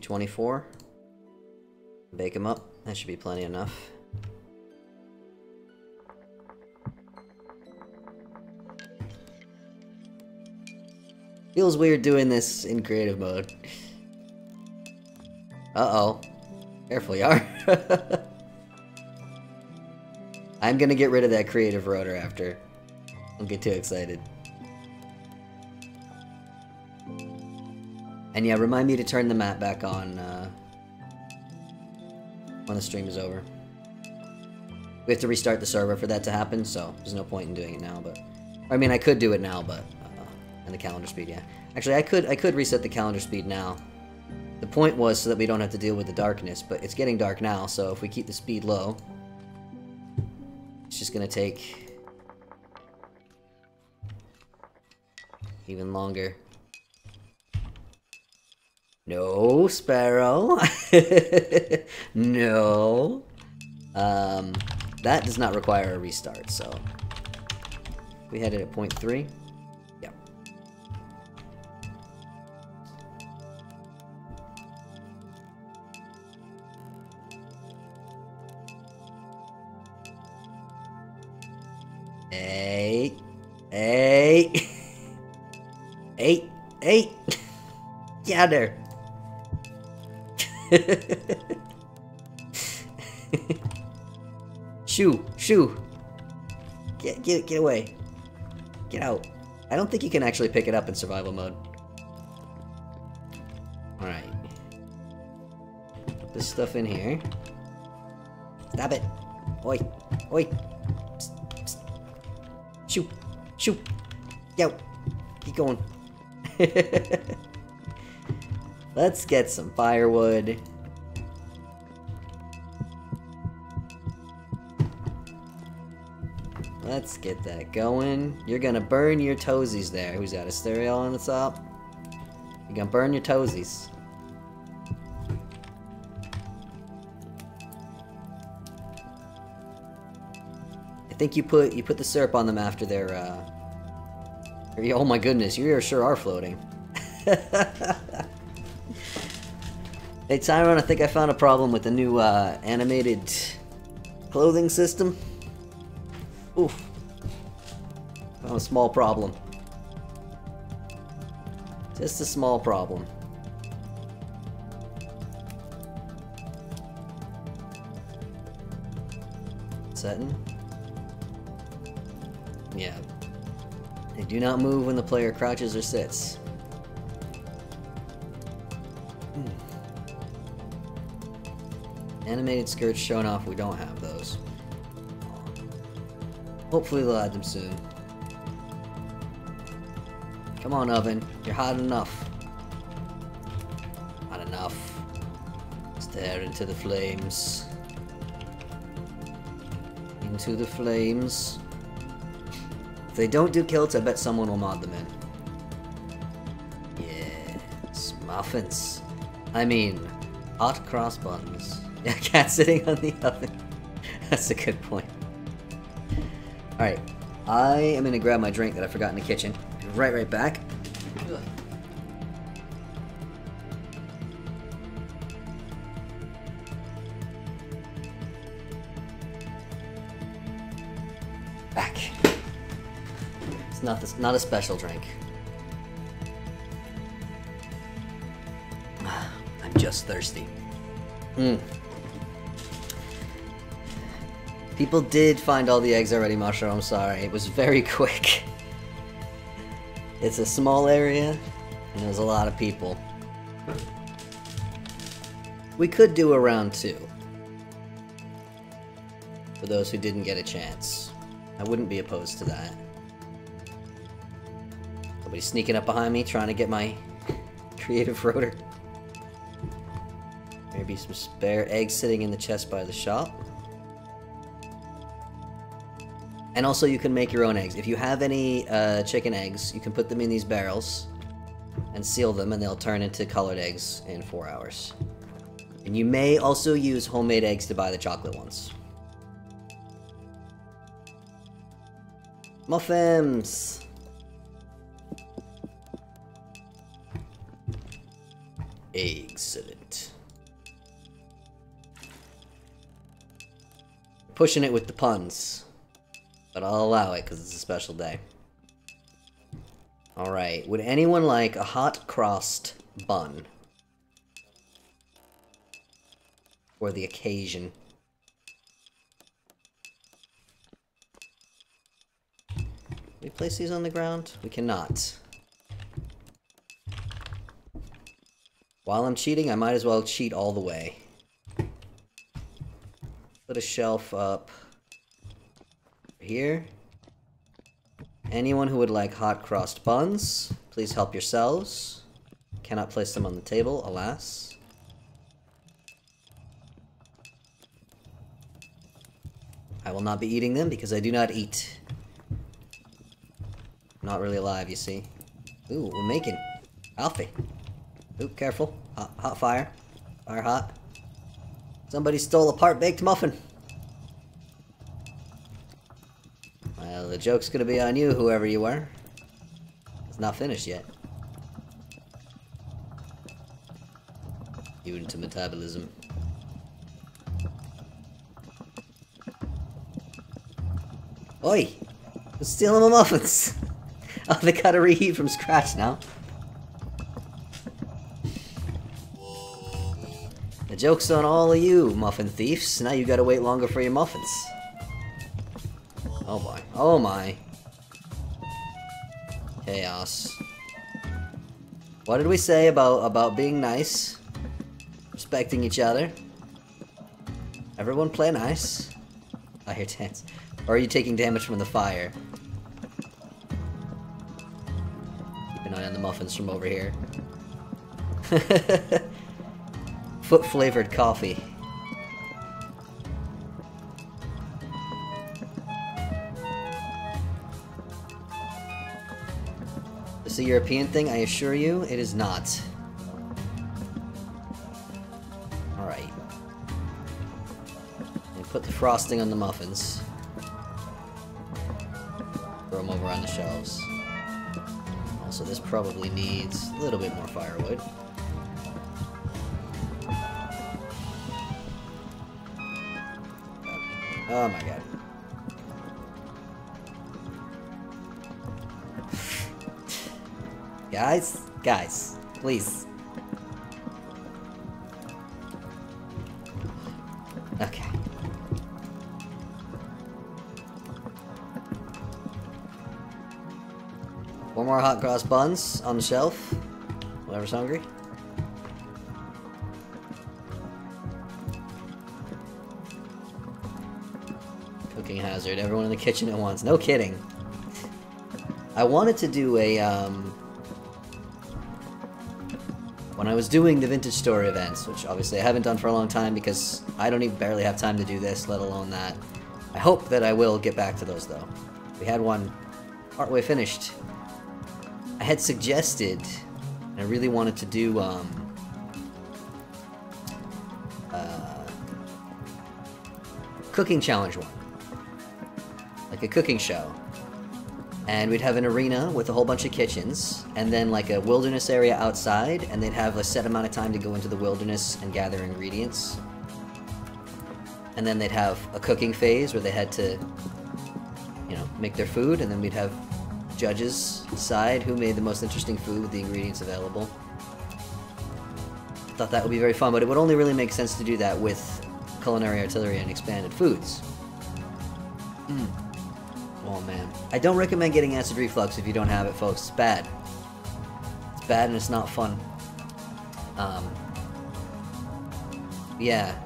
24. Bake them up. That should be plenty enough. Feels weird doing this in creative mode. Uh-oh. Careful, you are. I'm gonna get rid of that creative rotor after. Don't get too excited. And yeah, remind me to turn the map back on when the stream is over. We have to restart the server for that to happen, so there's no point in doing it now, but... I mean, I could do it now, but... and the calendar speed, yeah. Actually, I could reset the calendar speed now. The point was so that we don't have to deal with the darkness, but it's getting dark now, so if we keep the speed low... It's just gonna take... even longer. No, Sparrow. No. That does not require a restart, so... We had it at 0.3. Yep. Hey. Hey. Hey. Hey. Get out there. Shoo. Get away. Get out. I don't think you can actually pick it up in survival mode. Alright. Put this stuff in here. Stab it! Oi! Oi! Psst, psst. Shoot! Shoot! Yo! Keep going. Let's get some firewood. Let's get that going. You're gonna burn your toesies there. Who's got a stereo on the top? You're gonna burn your toesies. I think you put the syrup on them after they're oh my goodness, you sure are floating. Hey Tyron, I think I found a problem with the new animated clothing system. Oof. Found a small problem. Just a small problem. Setting. Yeah. They do not move when the player crouches or sits. Animated skirts shown off, we don't have those. Hopefully they'll add them soon. Come on, oven. You're hot enough. Hot enough. Stare into the flames. Into the flames. If they don't do kilts, I bet someone will mod them in. Yes, muffins. I mean, hot cross buns. Yeah, cat sitting on the oven. That's a good point. Alright, I am gonna grab my drink that I forgot in the kitchen. Be right back. Back. It's not a special drink. I'm just thirsty. People did find all the eggs already, Mushroom, I'm sorry. It was very quick. It's a small area, and there's a lot of people. We could do a round 2. For those who didn't get a chance. I wouldn't be opposed to that. Somebody sneaking up behind me, trying to get my creative rotor. Maybe some spare eggs sitting in the chest by the shop. And also you can make your own eggs. If you have any chicken eggs, you can put them in these barrels and seal them, and they'll turn into colored eggs in 4 hours. And you may also use homemade eggs to buy the chocolate ones. Muffins! Excellent. Pushing it with the puns. But I'll allow it because it's a special day. Alright, would anyone like a hot crossed bun? For the occasion. Can we place these on the ground? We cannot. While I'm cheating, I might as well cheat all the way. Put a shelf up here. Anyone who would like hot crossed buns, please help yourselves. Cannot place them on the table, alas. I will not be eating them because I do not eat. I'm not really alive, you see. Ooh, we're making. Alfie. Ooh, careful. Hot fire. Fire hot. Somebody stole a part-baked muffin. Well, the joke's gonna be on you, whoever you are. It's not finished yet. Due to metabolism. Oi! Who's stealing my muffins? Oh, they gotta reheat from scratch now. The joke's on all of you, muffin thieves. Now you gotta wait longer for your muffins. Oh boy. Oh my. Chaos. What did we say about being nice? Respecting each other? Everyone play nice. I hear dance. Or are you taking damage from the fire? Keep an eye on the muffins from over here. Foot-flavored coffee. It's a European thing, I assure you, it is not. Alright. Put the frosting on the muffins. Throw them over on the shelves. Also, this probably needs a little bit more firewood. Oh my god. Guys, please. Okay. One more hot cross buns on the shelf. Whoever's hungry. Cooking hazard. Everyone in the kitchen at once. No kidding. I wanted to do a, when I was doing the Vintage Store events, which obviously I haven't done for a long time because I don't even barely have time to do this, let alone that. I hope that I will get back to those, though. We had one partway finished. I had suggested, and I really wanted to do, cooking challenge one. Like a cooking show. And we'd have an arena with a whole bunch of kitchens, and then like a wilderness area outside, and they'd have a set amount of time to go into the wilderness and gather ingredients. And then they'd have a cooking phase where they had to, you know, make their food, and then we'd have judges decide who made the most interesting food with the ingredients available. I thought that would be very fun, but it would only really make sense to do that with Culinary Artillery and Expanded Foods. Oh man. I don't recommend getting acid reflux if you don't have it, folks. It's bad. It's bad and it's not fun. Yeah.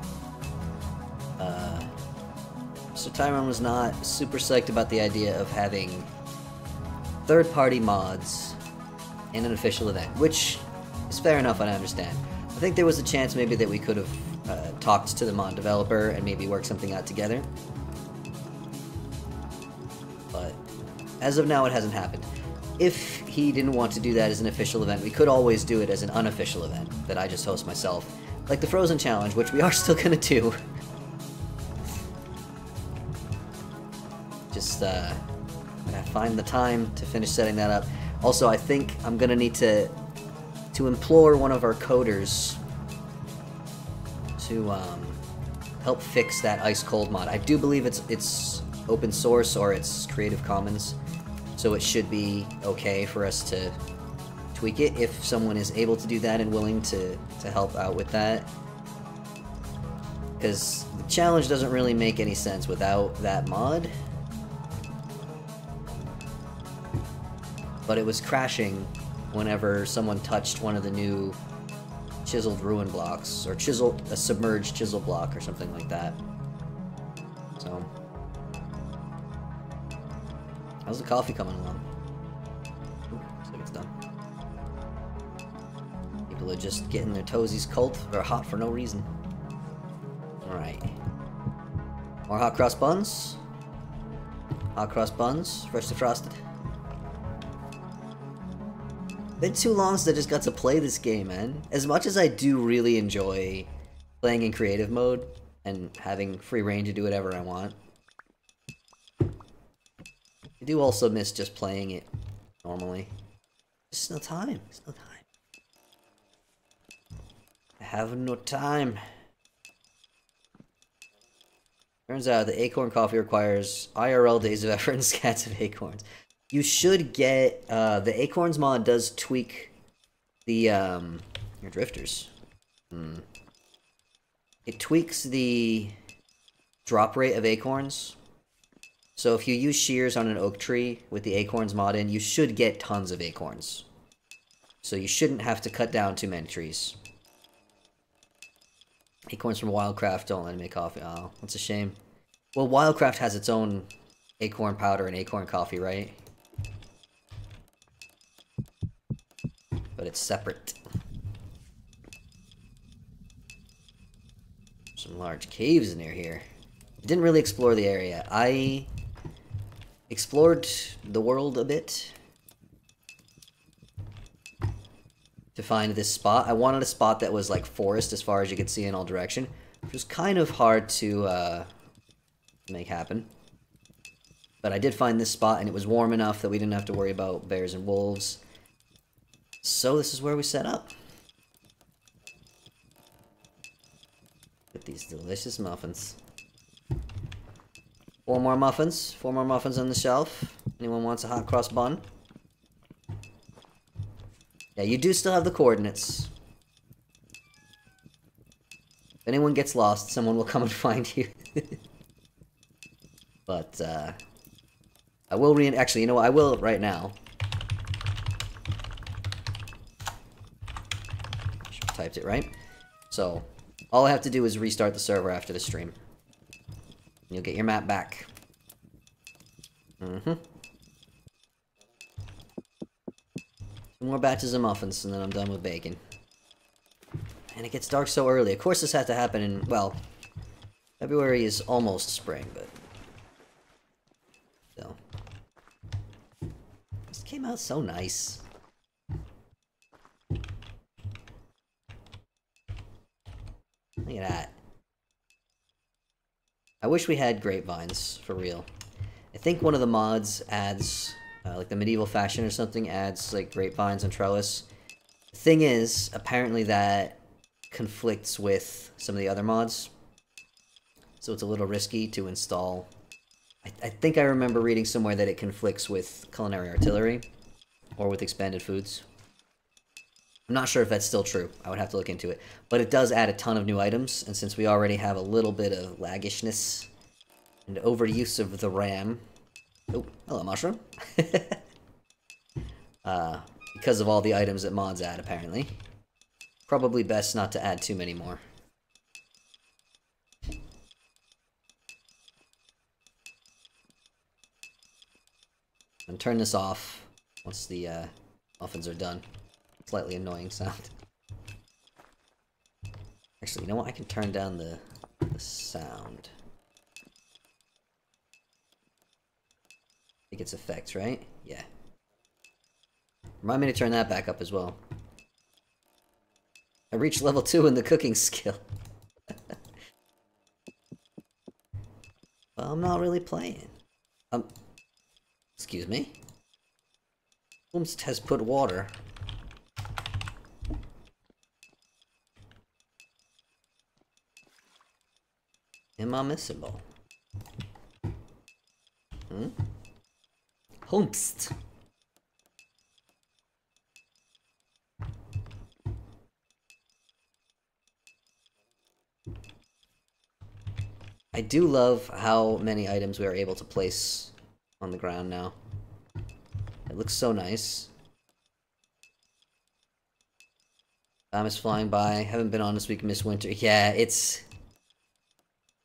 So Tyrone was not super psyched about the idea of having third-party mods in an official event, which is fair enough, and I understand. I think there was a chance maybe that we could have talked to the mod developer and maybe worked something out together. But as of now, it hasn't happened. If he didn't want to do that as an official event, we could always do it as an unofficial event that I just host myself. Like the Frozen Challenge, which we are still gonna do. Just, gotta find the time to finish setting that up. Also, I think I'm gonna need to implore one of our coders to, help fix that Ice Cold mod. I do believe it's open source or it's Creative Commons, so it should be okay for us to tweak it if someone is able to do that and willing to help out with that. Because the challenge doesn't really make any sense without that mod. But it was crashing whenever someone touched one of the new chiseled ruin blocks, or a submerged chisel block or something like that. So, how's the coffee coming along? Looks like it's done. People are just getting their toesies cold or hot for no reason. Alright. More hot cross buns. Hot cross buns, freshly frosted. Been too long since I just got to play this game, man. As much as I do really enjoy playing in creative mode and having free reign to do whatever I want, I do also miss just playing it normally. There's no time. There's no time. I have no time. Turns out the Acorn Coffee requires IRL days of effort and scats of acorns. You should get, the Acorns mod does tweak the, your drifters. It tweaks the drop rate of acorns So if you use shears on an oak tree with the acorns mod in, you should get tons of acorns. So you shouldn't have to cut down too many trees. Acorns from Wildcraft don't let me make coffee. Oh, that's a shame. Well, Wildcraft has its own acorn powder and acorn coffee, right? But it's separate. Some large caves near here. Didn't really explore the area. I explored the world a bit to find this spot. I wanted a spot that was like forest as far as you could see in all direction, which was kind of hard to make happen. But I did find this spot, and it was warm enough that we didn't have to worry about bears and wolves. So this is where we set up. Get these delicious muffins. 4 more muffins. 4 more muffins on the shelf. Anyone wants a hot cross bun? Yeah, you do still have the coordinates. If anyone gets lost, someone will come and find you. But, I will actually, you know what? I will right now. Should have typed it right. So, all I have to do is restart the server after the stream. And you'll get your map back. Mm-hmm. 2 more batches of muffins, and then I'm done with bacon. And it gets dark so early. Of course this had to happen in, well, February is almost spring, but still. This came out so nice. Look at that. I wish we had grapevines, for real. I think one of the mods adds, like the medieval fashion or something, adds like grapevines and trellis. The thing is, apparently that conflicts with some of the other mods. So it's a little risky to install. I think I remember reading somewhere that it conflicts with Culinary Artillery, or with Expanded Foods. I'm not sure if that's still true. I would have to look into it. But it does add a ton of new items, and since we already have a little bit of laggishness and overuse of the RAM... Oh, hello, mushroom. Because of all the items that mods add, apparently. Probably best not to add too many more. And turn this off once the muffins are done. Slightly annoying sound. Actually, you know what? I can turn down the sound. I think it's effects, right? Yeah. Remind me to turn that back up as well. I reached level 2 in the cooking skill. Well, I'm not really playing. Excuse me? Whomst has put water in my missing bowl. Whomst. I do love how many items we are able to place on the ground now. It looks so nice. Time is flying by. Haven't been on this week, Miss Winter. Yeah, it's...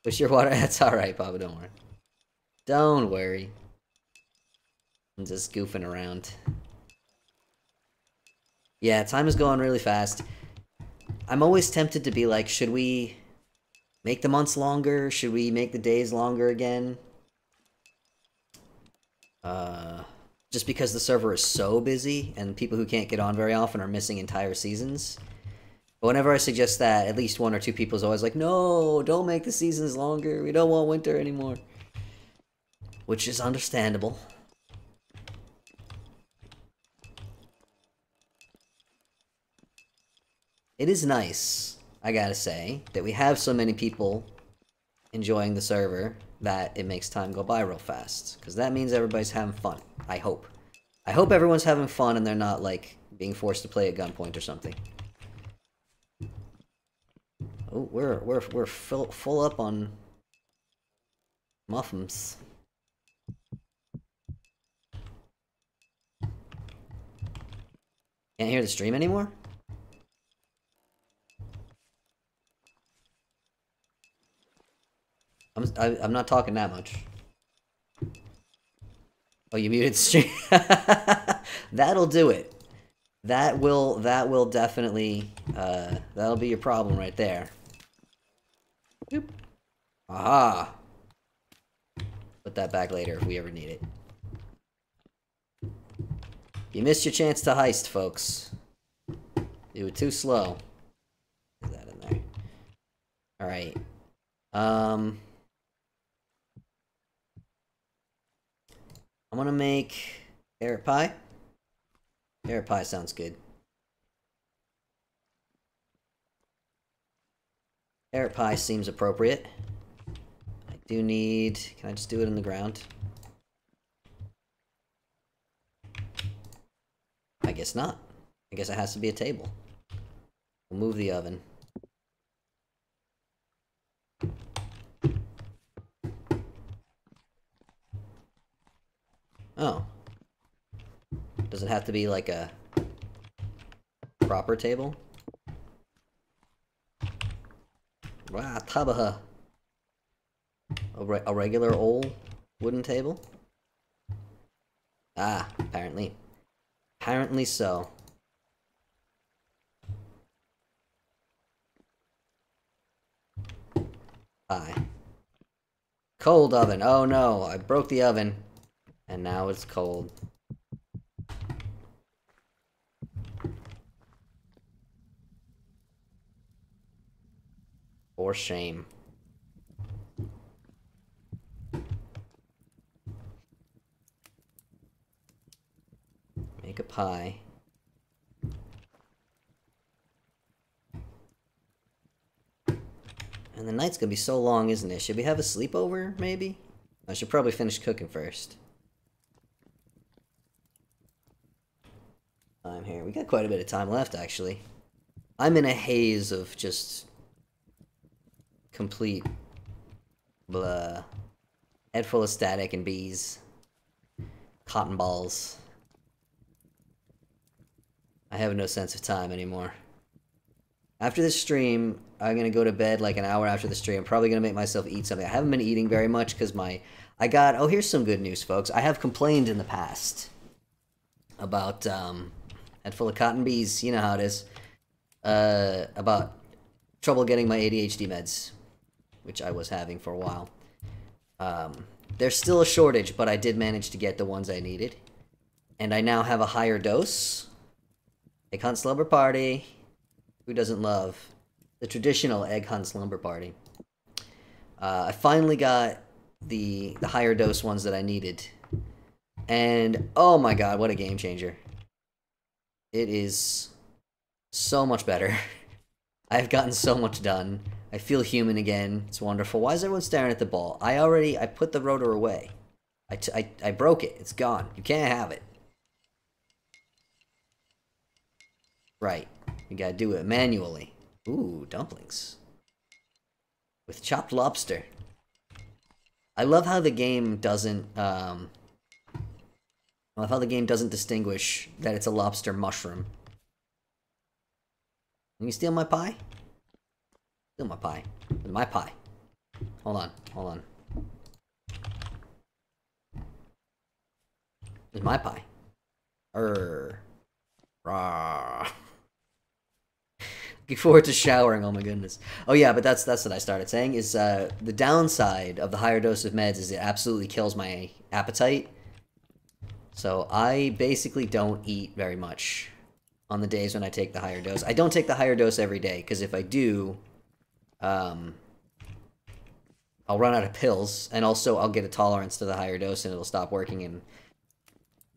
Push your water. That's alright, Papa. Don't worry. Don't worry. I'm just goofing around. Yeah, time is going really fast. I'm always tempted to be like, should we make the months longer? Should we make the days longer again? Just because the server is so busy and people who can't get on very often are missing entire seasons. But whenever I suggest that, at least 1 or 2 people is always like, no, don't make the seasons longer. We don't want winter anymore. Which is understandable. It is nice, I gotta say, that we have so many people enjoying the server that it makes time go by real fast. Because that means everybody's having fun. I hope. I hope everyone's having fun and they're not, like, being forced to play at gunpoint or something. Oh, we're full up on muffins. Can't hear the stream anymore? I'm not talking that much. Oh, you muted the stream? That'll do it. That will definitely, that'll be your problem right there. Boop. Aha! Put that back later if we ever need it. You missed your chance to heist, folks. You were too slow. Put that in there. Alright. I'm gonna make carrot pie. Carrot pie sounds good. Carrot pie seems appropriate. I do need... Can I just do it in the ground? I guess not. I guess it has to be a table. We'll move the oven. Oh. Does it have to be like a proper table? Wow, tabaha. A regular old wooden table? Ah, apparently. Apparently so. Pie. Cold oven. Oh no, I broke the oven. And now it's cold. For shame. Make a pie. And the night's gonna be so long, isn't it? Should we have a sleepover, maybe? I should probably finish cooking first. Time here. We got quite a bit of time left, actually. I'm in a haze of just complete blah. Head full of static and bees. Cotton balls. I have no sense of time anymore. After this stream, I'm gonna go to bed like an hour after the stream. I'm probably gonna make myself eat something. I haven't been eating very much because oh, here's some good news, folks. I have complained in the past about, head full of cotton bees, you know how it is, about trouble getting my ADHD meds, which I was having for a while. There's still a shortage, but I did manage to get the ones I needed. And I now have a higher dose. Egg Hunt Slumber Party. Who doesn't love the traditional Egg Hunt Slumber Party? I finally got the higher dose ones that I needed. And oh my god, what a game changer. It is so much better. I've gotten so much done. I feel human again. It's wonderful. Why is everyone staring at the ball? I put the rotor away. I broke it. It's gone. You can't have it. Right. You gotta do it manually. Ooh, dumplings. With chopped lobster. I love how the game doesn't, I love how the game doesn't distinguish that it's a lobster mushroom. Can you steal my pie? Steal my pie. It's my pie. Hold on, hold on. It's my pie. Rah. Looking forward to showering, oh my goodness. Oh yeah, but that's what I started saying, is the downside of the higher dose of meds is it absolutely kills my appetite. So I basically don't eat very much on the days when I take the higher dose. I don't take the higher dose every day, because if I do, I'll run out of pills, and also I'll get a tolerance to the higher dose and it'll stop working, and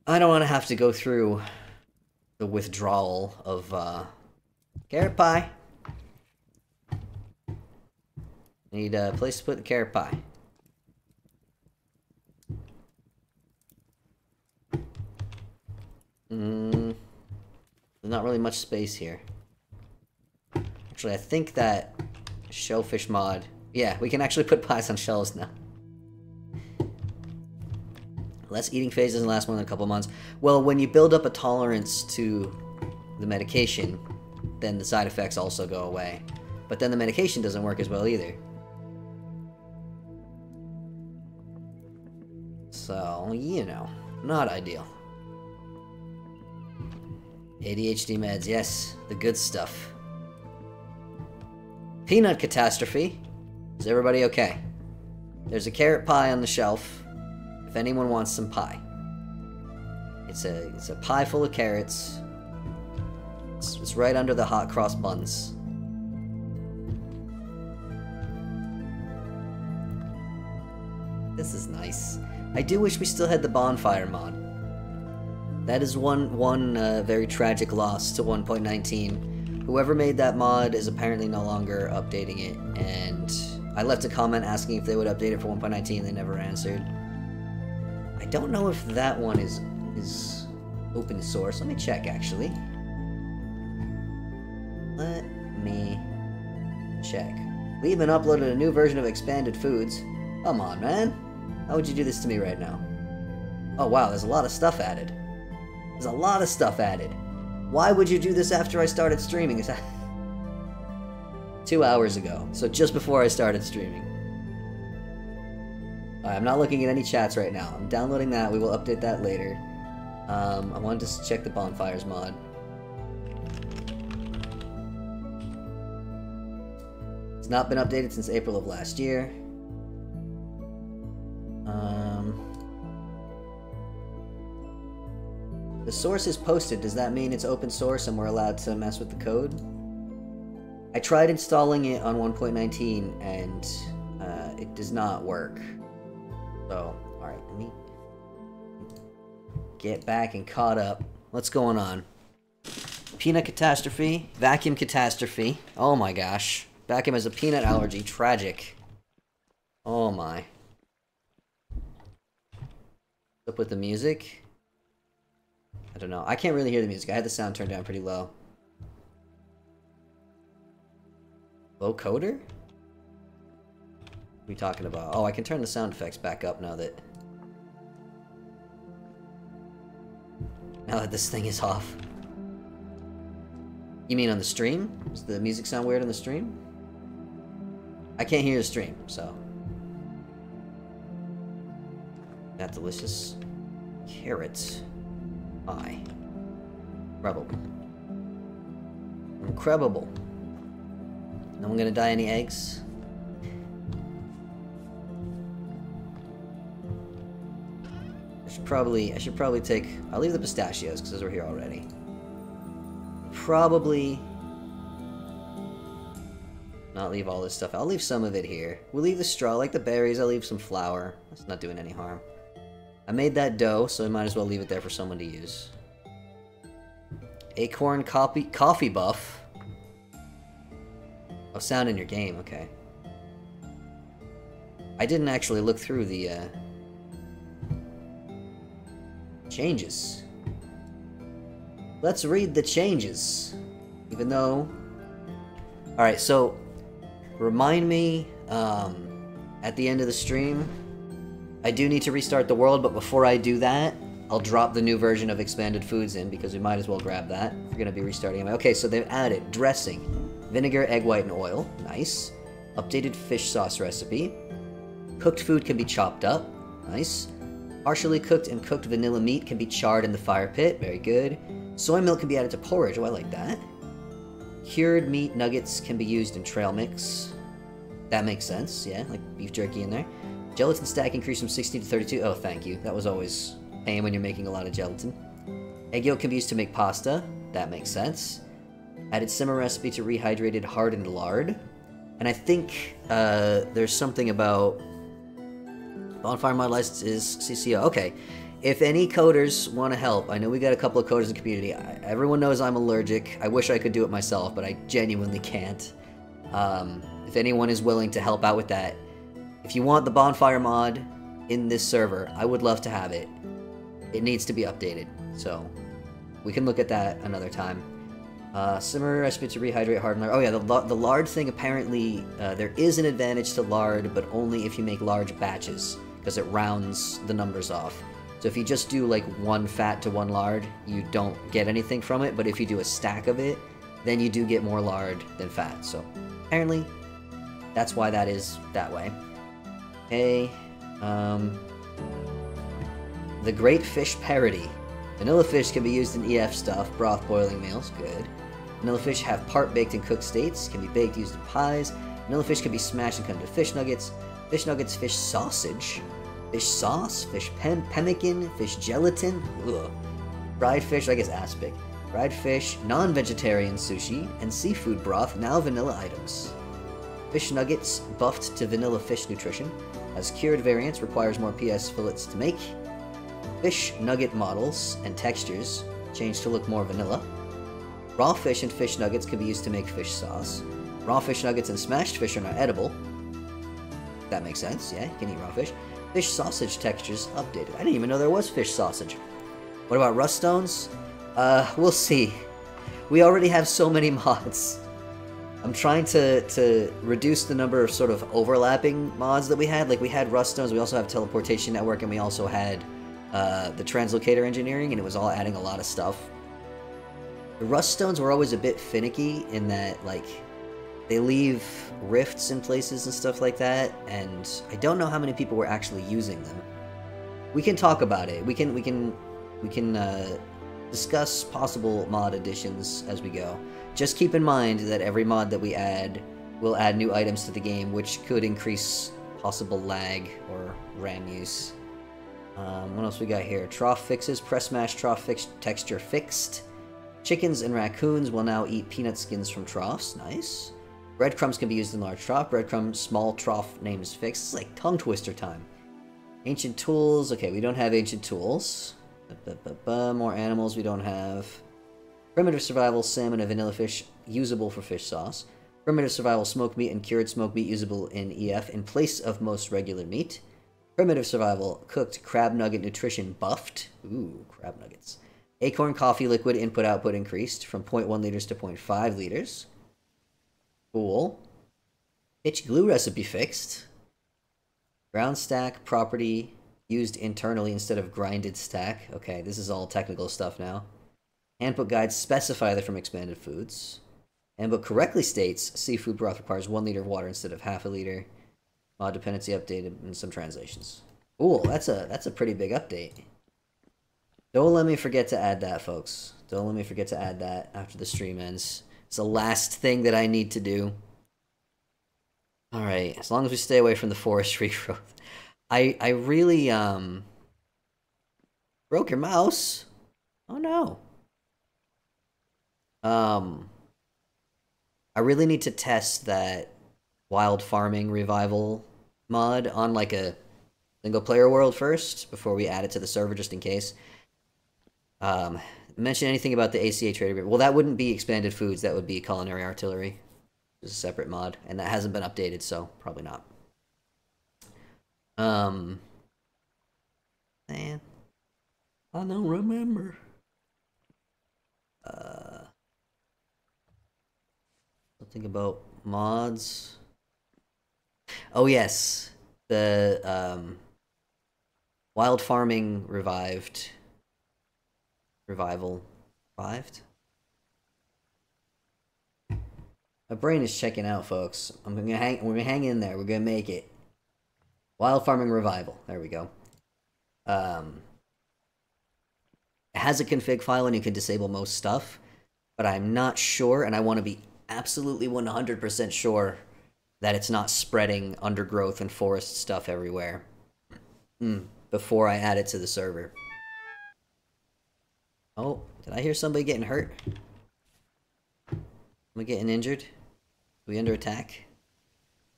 I don't want to have to go through the withdrawal of, carrot pie. Need a place to put the carrot pie. There's not really much space here. Actually, I think that shellfish mod... Yeah, we can actually put pies on shells now. Less eating phase doesn't last more than a couple months. Well, when you build up a tolerance to the medication, then the side effects also go away. But then the medication doesn't work as well either. So, you know, not ideal. ADHD meds, yes, the good stuff. Peanut catastrophe. Is everybody okay? There's a carrot pie on the shelf, if anyone wants some pie. It's a pie full of carrots. It's right under the hot cross buns. This is nice. I do wish we still had the bonfire mod. That is one very tragic loss to 1.19. Whoever made that mod is apparently no longer updating it, and I left a comment asking if they would update it for 1.19. They never answered. I don't know if that one is open source. Let me check, actually. Let me check. We even uploaded a new version of Expanded Foods. Come on, man. How would you do this to me right now? Oh wow, there's a lot of stuff added. There's a lot of stuff added. Why would you do this after I started streaming? 2 hours ago. So just before I started streaming. Alright, I'm not looking at any chats right now. I'm downloading that. We will update that later. I wanted to check the bonfires mod. It's not been updated since April of last year. The source is posted. Does that mean it's open source and we're allowed to mess with the code? I tried installing it on 1.19 and it does not work. So, alright, let me get back and caught up. What's going on? Peanut catastrophe, vacuum catastrophe. Oh my gosh. Vacuum has a peanut allergy. Tragic. Oh my. What's up with the music? I don't know. I can't really hear the music. I had the sound turned down pretty low. Low coder? What are we talking about? Oh, I can turn the sound effects back up now that this thing is off. You mean on the stream? Does the music sound weird on the stream? I can't hear the stream, so. That delicious carrot pie. Incredible. Incredible. No one gonna dye any eggs? I should probably take... I'll leave the pistachios, because those were here already. Probably... not leave all this stuff. I'll leave some of it here. We'll leave the straw, like the berries, I'll leave some flour. That's not doing any harm. I made that dough, so I might as well leave it there for someone to use. Acorn coffee buff. Oh, sound in your game, okay. I didn't actually look through the, changes. Let's read the changes. Even though... Alright, so... Remind me, at the end of the stream, I do need to restart the world, but before I do that, I'll drop the new version of Expanded Foods in, because we might as well grab that. We're gonna be restarting it. Okay, so they've added dressing, vinegar, egg white, and oil. Nice. Updated fish sauce recipe. Cooked food can be chopped up. Nice. Partially cooked and cooked vanilla meat can be charred in the fire pit. Very good. Soy milk can be added to porridge. Oh, I like that. Cured meat nuggets can be used in trail mix. That makes sense, yeah, like beef jerky in there. Gelatin stack increased from 16 to 32. Oh, thank you. That was always pain when you're making a lot of gelatin. Egg yolk can be used to make pasta. That makes sense. Added simmer recipe to rehydrated hardened lard. And I think there's something about... Bonfire mod license is CCO. Okay. If any coders want to help, I know we got a couple of coders in the community. Everyone knows I'm allergic. I wish I could do it myself, but I genuinely can't. If anyone is willing to help out with that, if you want the bonfire mod in this server, I would love to have it. It needs to be updated, so we can look at that another time. Simmer recipe to rehydrate hardened lard. Oh yeah, the lard thing, apparently there is an advantage to lard, but only if you make large batches, because it rounds the numbers off. So if you just do like 1 fat to 1 lard, you don't get anything from it, but if you do a stack of it, then you do get more lard than fat. So apparently, that's why that is that way. Okay, the Great Fish Parody. Vanilla fish can be used in EF stuff, broth, boiling meals, good. Vanilla fish have part baked and cooked states, can be baked, used in pies. Vanilla fish can be smashed and cut into fish nuggets, fish sausage, fish sauce, fish pemmican, fish gelatin, ugh. Fried fish, I guess aspic. Fried fish, non-vegetarian sushi, and seafood broth, now vanilla items. Fish nuggets, buffed to vanilla fish nutrition. As cured variants, requires more PS fillets to make. Fish nugget models and textures change to look more vanilla. Raw fish and fish nuggets can be used to make fish sauce. Raw fish nuggets and smashed fish are not edible. That makes sense, yeah, you can eat raw fish. Fish sausage textures updated. I didn't even know there was fish sausage. What about rust stones? We'll see. We already have so many mods. I'm trying to reduce the number of sort of overlapping mods that we had. Like, we had rust stones, we also have teleportation network, and we also had the translocator engineering, and it was all adding a lot of stuff. The rust stones were always a bit finicky in that, like, they leave rifts in places and stuff like that, and I don't know how many people were actually using them. We can talk about it. We can discuss possible mod additions as we go. Just keep in mind that every mod that we add will add new items to the game, which could increase possible lag or RAM use. What else we got here? Trough fixes. Press mash trough fix texture fixed. Chickens and raccoons will now eat peanut skins from troughs. Nice. Breadcrumbs can be used in large trough. Breadcrumb small trough name is fixed. It's like tongue twister time. Ancient tools. Okay, we don't have ancient tools. More animals we don't have. Primitive survival salmon and vanilla fish usable for fish sauce. Primitive survival smoked meat and cured smoked meat usable in EF in place of most regular meat. Primitive survival cooked crab nugget nutrition buffed. Ooh, crab nuggets. Acorn coffee liquid input output increased from 0.1 liters to 0.5 liters. Cool. Pitch glue recipe fixed. Ground stack property used internally instead of grinded stack. Okay, this is all technical stuff now. Handbook guides specify they're from expanded foods. Handbook correctly states seafood broth requires 1 liter of water instead of half a liter. Mod dependency updated in some translations. Cool, that's a pretty big update. Don't let me forget to add that, folks. Don't let me forget to add that after the stream ends. It's the last thing that I need to do. Alright, as long as we stay away from the forest regrowth. I really, broke your mouse? Oh no. I really need to test that wild farming revival mod on like a single player world first before we add it to the server just in case. Mention anything about the ACA trade agreement. Well, that wouldn't be expanded foods, that would be culinary artillery. It's a separate mod, and that hasn't been updated, so probably not. Man, I don't remember. Something about mods. Oh yes, the wild farming revival revived. My brain is checking out, folks. We're gonna hang in there. We're gonna make it. Wild farming revival. There we go. It has a config file and you can disable most stuff, but I'm not sure, and I want to be absolutely 100% sure that it's not spreading undergrowth and forest stuff everywhere before I add it to the server. Oh, did I hear somebody getting hurt? Am I getting injured? Are we under attack?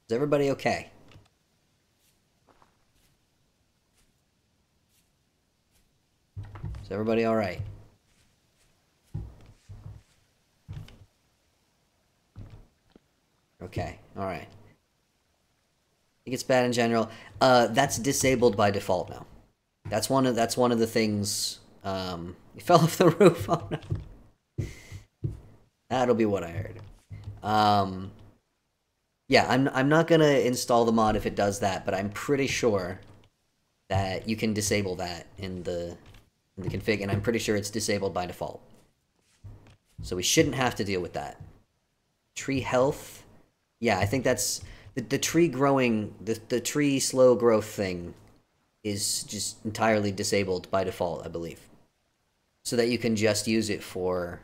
Is everybody okay? Is everybody alright? Okay, alright. I think it's bad in general. That's disabled by default now. That's one of the things. You fell off the roof. Oh no. That'll be what I heard. Yeah, I'm not gonna install the mod if it does that, but I'm pretty sure that you can disable that in the config, and I'm pretty sure it's disabled by default. So we shouldn't have to deal with that. Tree health. Yeah, I think that's... The tree growing... The tree slow growth thing is just entirely disabled by default, I believe. So that you can just use it for...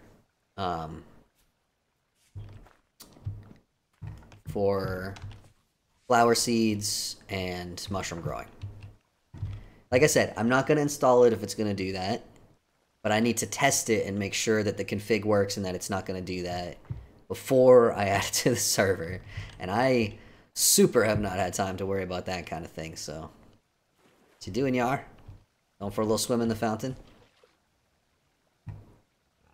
for flower seeds and mushroom growing. Like I said, I'm not going to install it if it's going to do that, but I need to test it and make sure that the config works and that it's not going to do that before I add it to the server. And I super have not had time to worry about that kind of thing, so... What you doing, Yar? Going for a little swim in the fountain?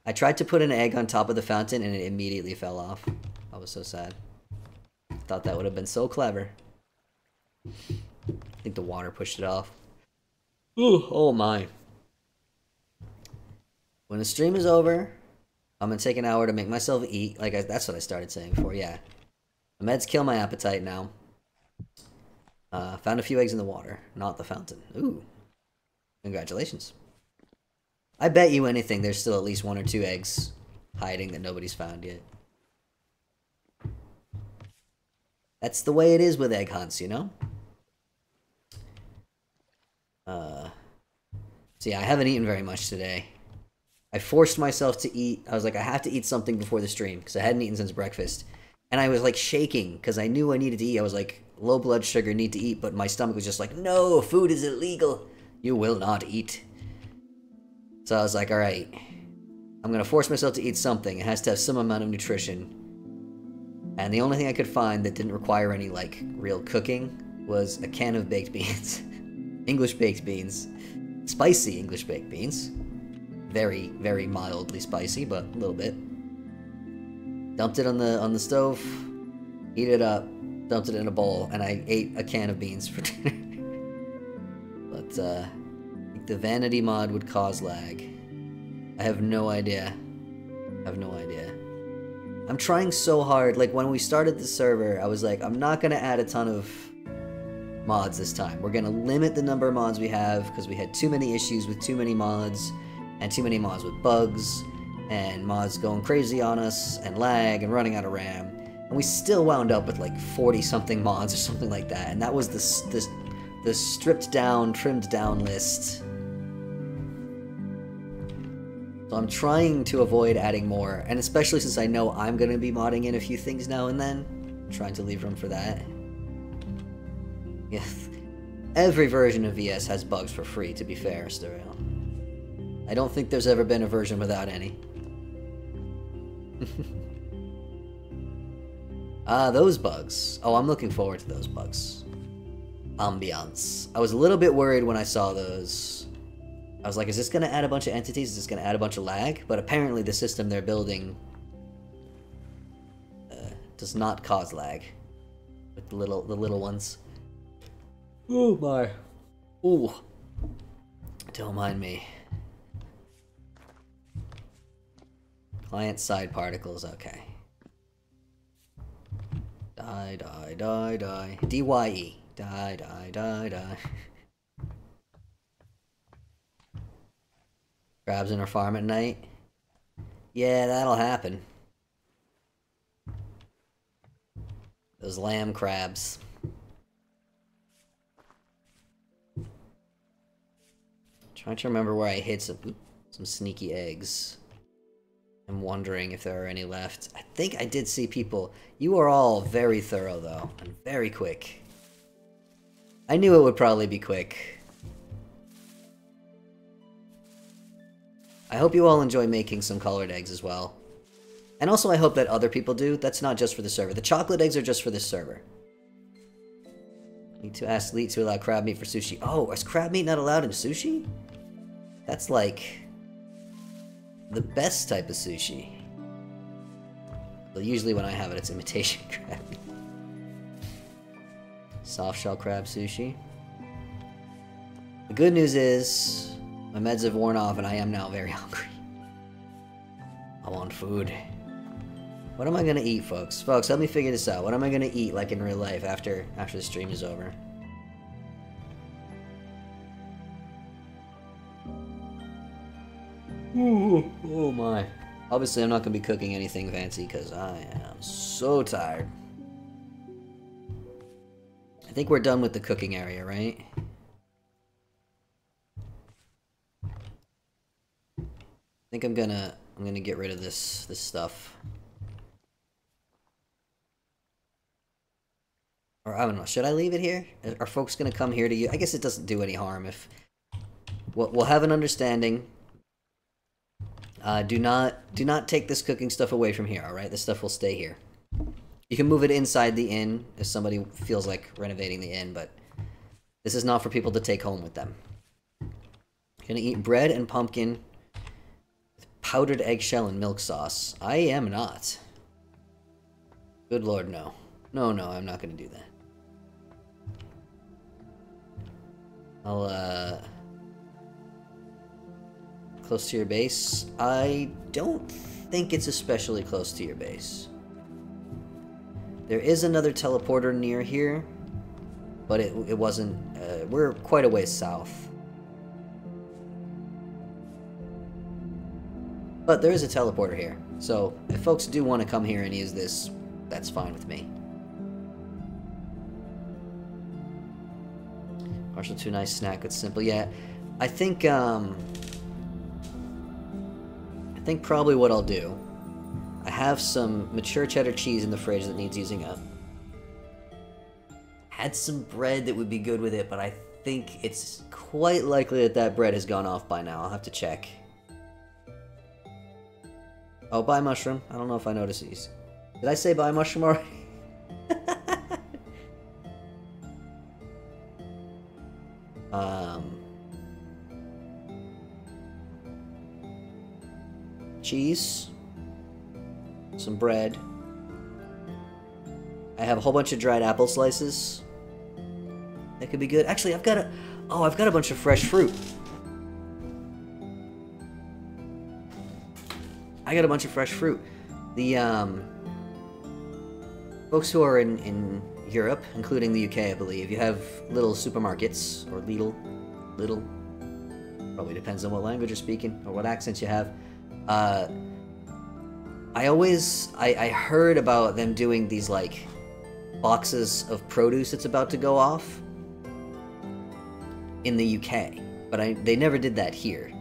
I tried to put an egg on top of the fountain and it immediately fell off. I was so sad. Thought that would have been so clever. I think the water pushed it off. Ooh, oh my. When the stream is over, I'm gonna take an hour to make myself eat. That's what I started saying before, yeah. The meds kill my appetite now. Found a few eggs in the water, not the fountain. Ooh. Congratulations. I bet you anything there's still at least 1 or 2 eggs hiding that nobody's found yet. That's the way it is with egg hunts, you know? So yeah, I haven't eaten very much today. I forced myself to eat. I was like, I have to eat something before the stream, because I hadn't eaten since breakfast. And I was like shaking, because I knew I needed to eat. I was like, low blood sugar, need to eat, but my stomach was just like, no, food is illegal. You will not eat. So I was like, alright, I'm going to force myself to eat something. It has to have some amount of nutrition. And the only thing I could find that didn't require any, like, real cooking was a can of baked beans. English baked beans. Spicy English baked beans. Very, very mildly spicy, but a little bit. Dumped it on the stove, heated it up, dumped it in a bowl, and I ate a can of beans for dinner. But, I think the vanity mod would cause lag. I have no idea. I have no idea. I'm trying so hard. Like, when we started the server, I was like, I'm not going to add a ton of mods this time. We're going to limit the number of mods we have, because we had too many issues with too many mods, and too many mods with bugs, and mods going crazy on us, and lag, and running out of RAM. And we still wound up with like 40-something mods or something like that, and that was the stripped down, trimmed down list. So I'm trying to avoid adding more, and especially since I know I'm going to be modding in a few things now and then, I'm trying to leave room for that. Yeah, every version of VS has bugs for free, to be fair, Stereo. I don't think there's ever been a version without any. Those bugs. Oh, I'm looking forward to those bugs. Ambiance. I was a little bit worried when I saw those. I was like, is this going to add a bunch of entities? Is this going to add a bunch of lag? But apparently the system they're building does not cause lag with the little ones. Oh my. Ooh. Don't mind me. Client-side particles, okay. Die, die, die, die. D-Y-E. Die, die, die, die. Crabs in our farm at night? Yeah, that'll happen. Those lamb crabs. Trying to remember where I hid some sneaky eggs. I'm wondering if there are any left. I think I did see people. You are all very thorough, though, and very quick. I knew it would probably be quick. I hope you all enjoy making some colored eggs as well. And also I hope that other people do. That's not just for the server. The chocolate eggs are just for this server. Need to ask Leet to allow crab meat for sushi. Oh, is crab meat not allowed in sushi? That's like the best type of sushi. Well, usually when I have it, it's imitation crab. Soft shell crab sushi. The good news is my meds have worn off and I am now very hungry. I want food. What am I gonna eat, folks? Folks, help me figure this out. What am I gonna eat like in real life after the stream is over? Ooh, oh my. Obviously, I'm not going to be cooking anything fancy because I am so tired. I think we're done with the cooking area, right? I think I'm gonna get rid of this stuff. Or I don't know, should I leave it here? Are folks gonna come here to you? I guess it doesn't do any harm if we'll have an understanding. Do not take this cooking stuff away from here, alright? This stuff will stay here. You can move it inside the inn if somebody feels like renovating the inn, but this is not for people to take home with them. Gonna eat bread and pumpkin with powdered eggshell and milk sauce. I am not. Good lord, no. No, I'm not gonna do that. I'll, close to your base? I don't think it's especially close to your base. There is another teleporter near here, but it wasn't, we're quite a ways south. But there is a teleporter here, so if folks do want to come here and use this, that's fine with me. Partial too nice snack with simple. Yeah, I think probably what I'll do, I have some mature cheddar cheese in the fridge that needs using up. Had some bread that would be good with it, but I think it's quite likely that bread has gone off by now. I'll have to check. Oh, buy mushroom. I don't know if I noticed these. Did I say buy mushroom already? Cheese. Some bread. I have a whole bunch of dried apple slices. That could be good. Actually, I've got a bunch of fresh fruit. I got a bunch of fresh fruit. The folks who are in Europe, including the UK, I believe, you have little supermarkets, or Lidl, probably depends on what language you're speaking, or what accents you have. I heard about them doing these, like, boxes of produce that's about to go off in the UK, but they never did that here.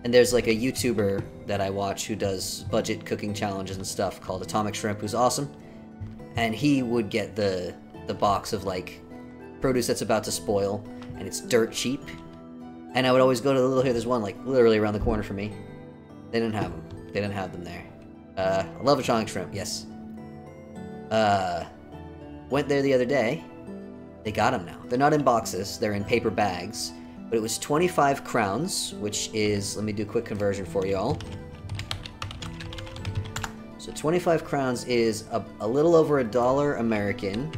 And there's, like, a YouTuber that I watch who does budget cooking challenges and stuff called Atomic Shrimp, who's awesome. And he would get the box of, like, produce that's about to spoil, and it's dirt cheap. And I would always go to the little here. There's one, like, literally around the corner from me. They didn't have them. They didn't have them there. I love Atomic Shrimp, yes. Went there the other day. They got them now. They're not in boxes. They're in paper bags. But it was 25 crowns, which is... Let me do a quick conversion for y'all. So 25 crowns is a little over $1 American,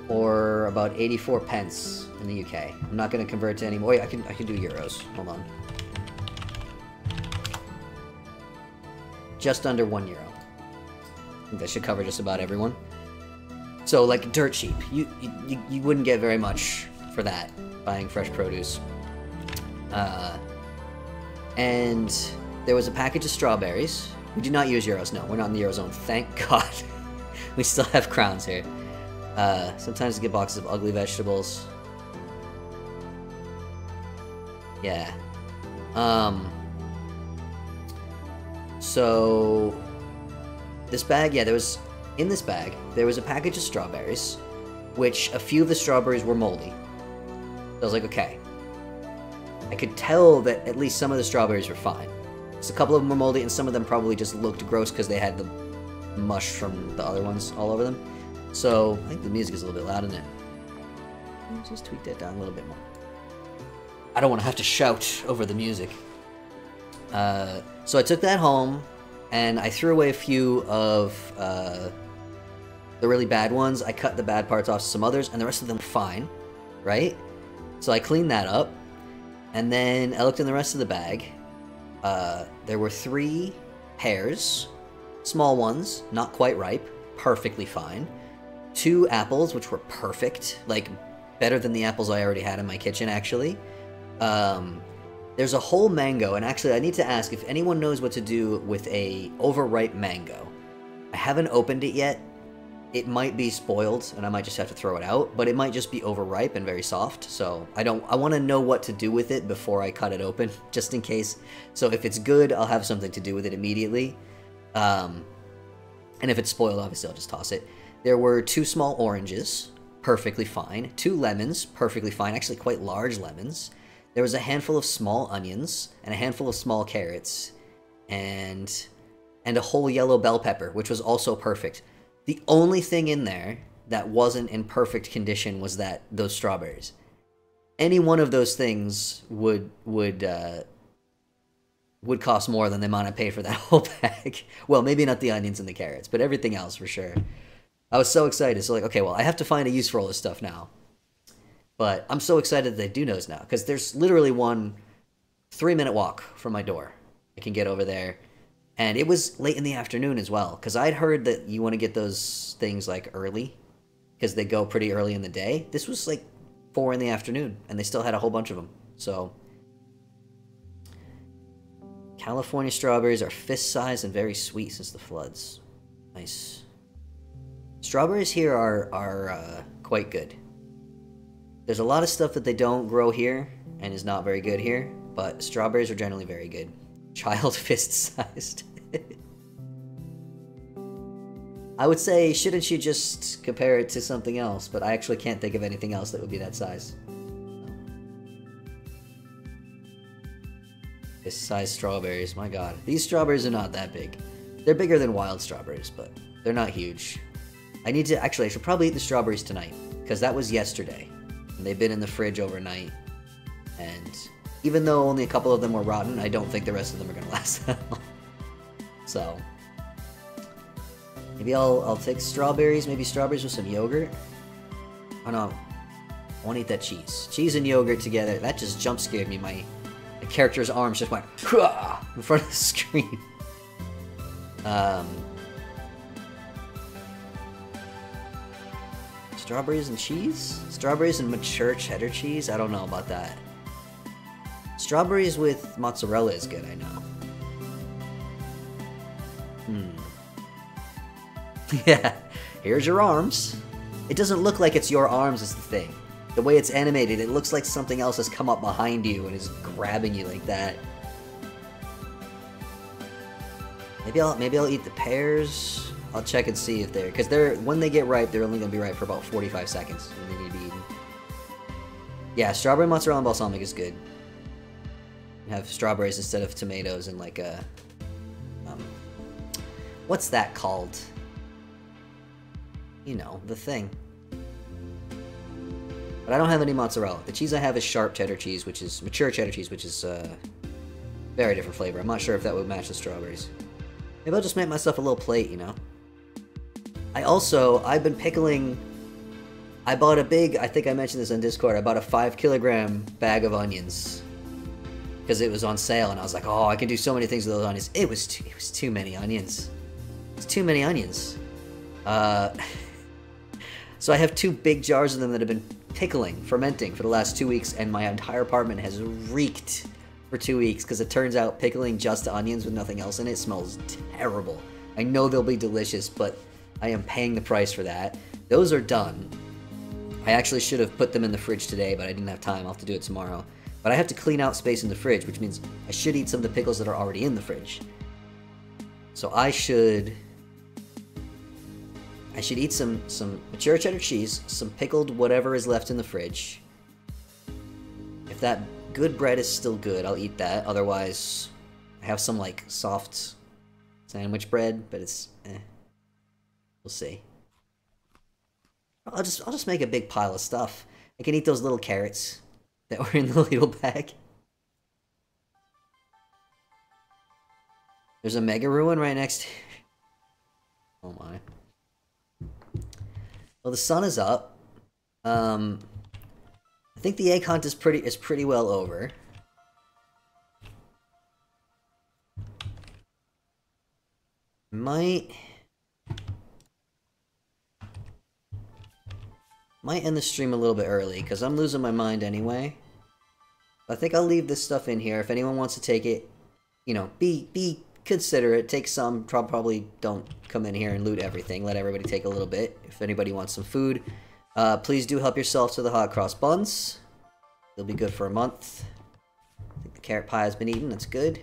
or about 84 pence in the UK. I'm not going to convert to any more. Wait, I can do euros. Hold on. Just under €1. I think that should cover just about everyone. So, like, dirt cheap. You wouldn't get very much for that, buying fresh produce. And there was a package of strawberries. We do not use euros. No, we're not in the Eurozone. Thank God. We still have crowns here. Sometimes we get boxes of ugly vegetables. Yeah. So this bag, yeah, in this bag, there was a package of strawberries, which a few of the strawberries were moldy. So I was like, okay. I could tell that at least some of the strawberries were fine. So a couple of them were moldy, and some of them probably just looked gross because they had the mush from the other ones all over them. So I think the music is a little bit loud, isn't it? Let's just tweak that down a little bit more. I don't want to have to shout over the music. So I took that home, and I threw away a few of the really bad ones. I cut the bad parts off some others, and the rest of them were fine, right? So I cleaned that up, and then I looked in the rest of the bag. There were 3 pears, small ones, not quite ripe, perfectly fine. 2 apples, which were perfect, like better than the apples I already had in my kitchen, actually. There's a whole mango, and actually I need to ask if anyone knows what to do with a overripe mango. I haven't opened it yet. It might be spoiled, and I might just have to throw it out, but it might just be overripe and very soft, so I want to know what to do with it before I cut it open, just in case. So if it's good, I'll have something to do with it immediately. And if it's spoiled, obviously I'll just toss it. There were 2 small oranges, perfectly fine. 2 lemons, perfectly fine, actually quite large lemons. There was a handful of small onions, and a handful of small carrots, and a whole yellow bell pepper, which was also perfect. The only thing in there that wasn't in perfect condition was those strawberries. Any one of those things would cost more than the amount I paid for that whole bag. Well, maybe not the onions and the carrots, but everything else for sure. I was so excited. So like, okay, well, I have to find a use for all this stuff now. But I'm so excited that they do knows now, because there's literally one 3-minute walk from my door. I can get over there. And it was late in the afternoon as well, because I'd heard that you want to get those things like early, because they go pretty early in the day. This was like 4 in the afternoon, and they still had a whole bunch of them. So, California strawberries are fist-sized and very sweet since the floods. Nice. Strawberries here are quite good. There's a lot of stuff that they don't grow here, and is not very good here, but strawberries are generally very good. Child fist-sized. I would say, shouldn't you just compare it to something else? But I actually can't think of anything else that would be that size. Fist-sized strawberries, my god. These strawberries are not that big. They're bigger than wild strawberries, but they're not huge. I should probably eat the strawberries tonight, because that was yesterday. And they've been in the fridge overnight. And even though only a couple of them were rotten, I don't think the rest of them are going to last that long. So, maybe I'll take strawberries, maybe strawberries with some yogurt. Oh no, I want to eat that cheese. Cheese and yogurt together, that just jump scared me. My character's arms just went in front of the screen. Strawberries and cheese? Strawberries and mature cheddar cheese? I don't know about that. Strawberries with mozzarella is good, I know. Yeah, here's your arms. It doesn't look like it's your arms is the thing. The way it's animated, it looks like something else has come up behind you and is grabbing you like that. Maybe I'll eat the pears. I'll check and see if because when they get ripe, they're only gonna be ripe for about 45 seconds when they need to be eaten. Yeah, strawberry mozzarella and balsamic is good. You have strawberries instead of tomatoes and like a what's that called? You know, the thing. But I don't have any mozzarella. The cheese I have is sharp cheddar cheese, which is mature cheddar cheese, which is very different flavor. I'm not sure if that would match the strawberries. Maybe I'll just make myself a little plate, you know? I've been pickling... I bought a big, I think I mentioned this on Discord, I bought a 5-kilogram bag of onions. Because it was on sale, and I was like, oh, I can do so many things with those onions. It was too many onions. It's too many onions. So I have 2 big jars of them that have been fermenting for the last 2 weeks, and my entire apartment has reeked for 2 weeks, because it turns out pickling just onions with nothing else in it smells terrible. I know they'll be delicious, but I am paying the price for that. Those are done. I actually should have put them in the fridge today, but I didn't have time. I'll have to do it tomorrow. But I have to clean out space in the fridge, which means I should eat some of the pickles that are already in the fridge. So I should eat some mature cheddar cheese, some pickled whatever is left in the fridge. If that good bread is still good, I'll eat that. Otherwise, I have some like soft sandwich bread, but it's we'll see. I'll just make a big pile of stuff. I can eat those little carrots that were in the little bag. There's a mega ruin right next to... Oh my. Well, the sun is up. I think the egg hunt is pretty well over. Might end the stream a little bit early, because I'm losing my mind anyway. I think I'll leave this stuff in here. If anyone wants to take it, you know, be considerate. Take some. Probably don't come in here and loot everything. Let everybody take a little bit. If anybody wants some food, please do help yourself to the hot cross buns. They'll be good for a month. I think the carrot pie has been eaten. That's good.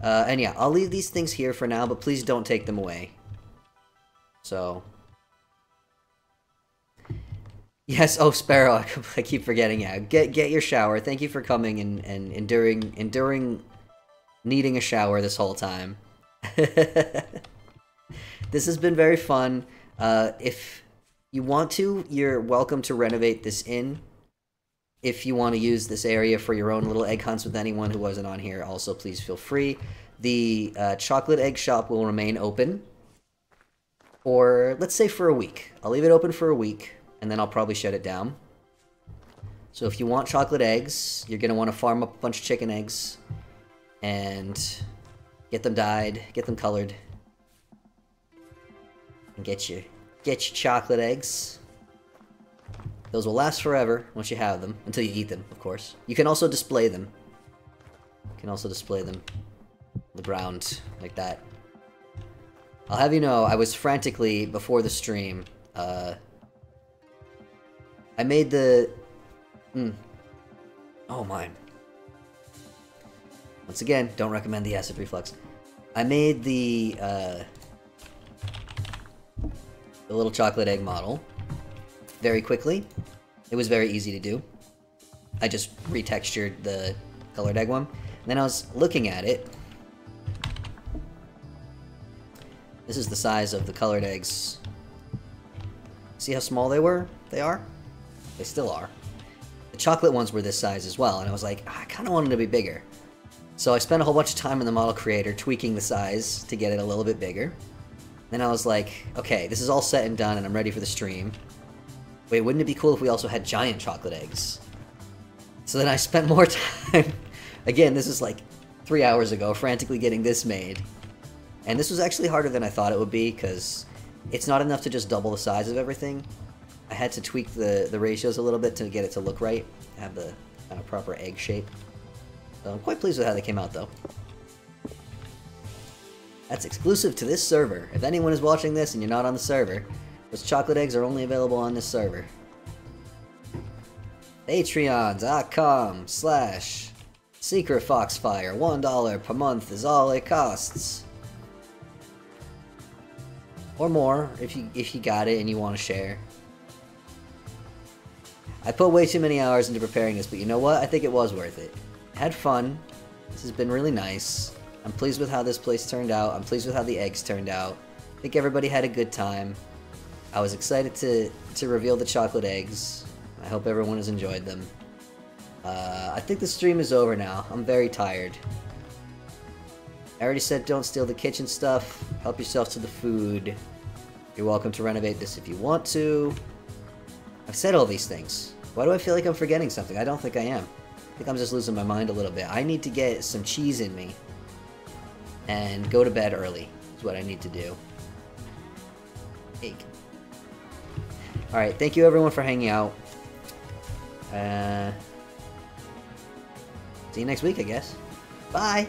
And yeah, I'll leave these things here for now, but please don't take them away. So... Yes, oh, Sparrow, I keep forgetting, yeah. Get your shower. Thank you for coming and enduring needing a shower this whole time. This has been very fun. If you want to, you're welcome to renovate this inn. If you want to use this area for your own little egg hunts with anyone who wasn't on here, also please feel free. The chocolate egg shop will remain open for, let's say, for a week. I'll leave it open for a week. And then I'll probably shut it down. So if you want chocolate eggs, you're going to want to farm up a bunch of chicken eggs. And get them dyed, get them colored. And get your chocolate eggs. Those will last forever once you have them. Until you eat them, of course. You can also display them. You can also display them on the ground, like that. I'll have you know, I was frantically, before the stream, I made the... Oh, my. Once again, don't recommend the acid reflux. I made the little chocolate egg model very quickly. It was very easy to do. I just retextured the colored egg one. And then I was looking at it. This is the size of the colored eggs. See how small they were? They are? They still are. The chocolate ones were this size as well, and I was like, I kind of want them to be bigger. So I spent a whole bunch of time in the model creator tweaking the size to get it a little bit bigger. Then I was like, okay, this is all set and done, and I'm ready for the stream. Wait, wouldn't it be cool if we also had giant chocolate eggs? So then I spent more time, again, this is like 3 hours ago, frantically getting this made. And this was actually harder than I thought it would be, because it's not enough to just double the size of everything. I had to tweak the ratios a little bit to get it to look right, have the kind of proper egg shape. So I'm quite pleased with how they came out, though. That's exclusive to this server. If anyone is watching this and you're not on the server, those chocolate eggs are only available on this server. Patreon.com/SecretFoxfire. $1 per month is all it costs. Or more, if you got it and you want to share. I put way too many hours into preparing this, but you know what? I think it was worth it. I had fun. This has been really nice. I'm pleased with how this place turned out. I'm pleased with how the eggs turned out. I think everybody had a good time. I was excited to reveal the chocolate eggs. I hope everyone has enjoyed them. I think the stream is over now. I'm very tired. I already said don't steal the kitchen stuff. Help yourself to the food. You're welcome to renovate this if you want to. I've said all these things. Why do I feel like I'm forgetting something? I don't think I am. I think I'm just losing my mind a little bit. I need to get some cheese in me. And go to bed early. Is what I need to do. Alright, thank you everyone for hanging out. See you next week, I guess. Bye!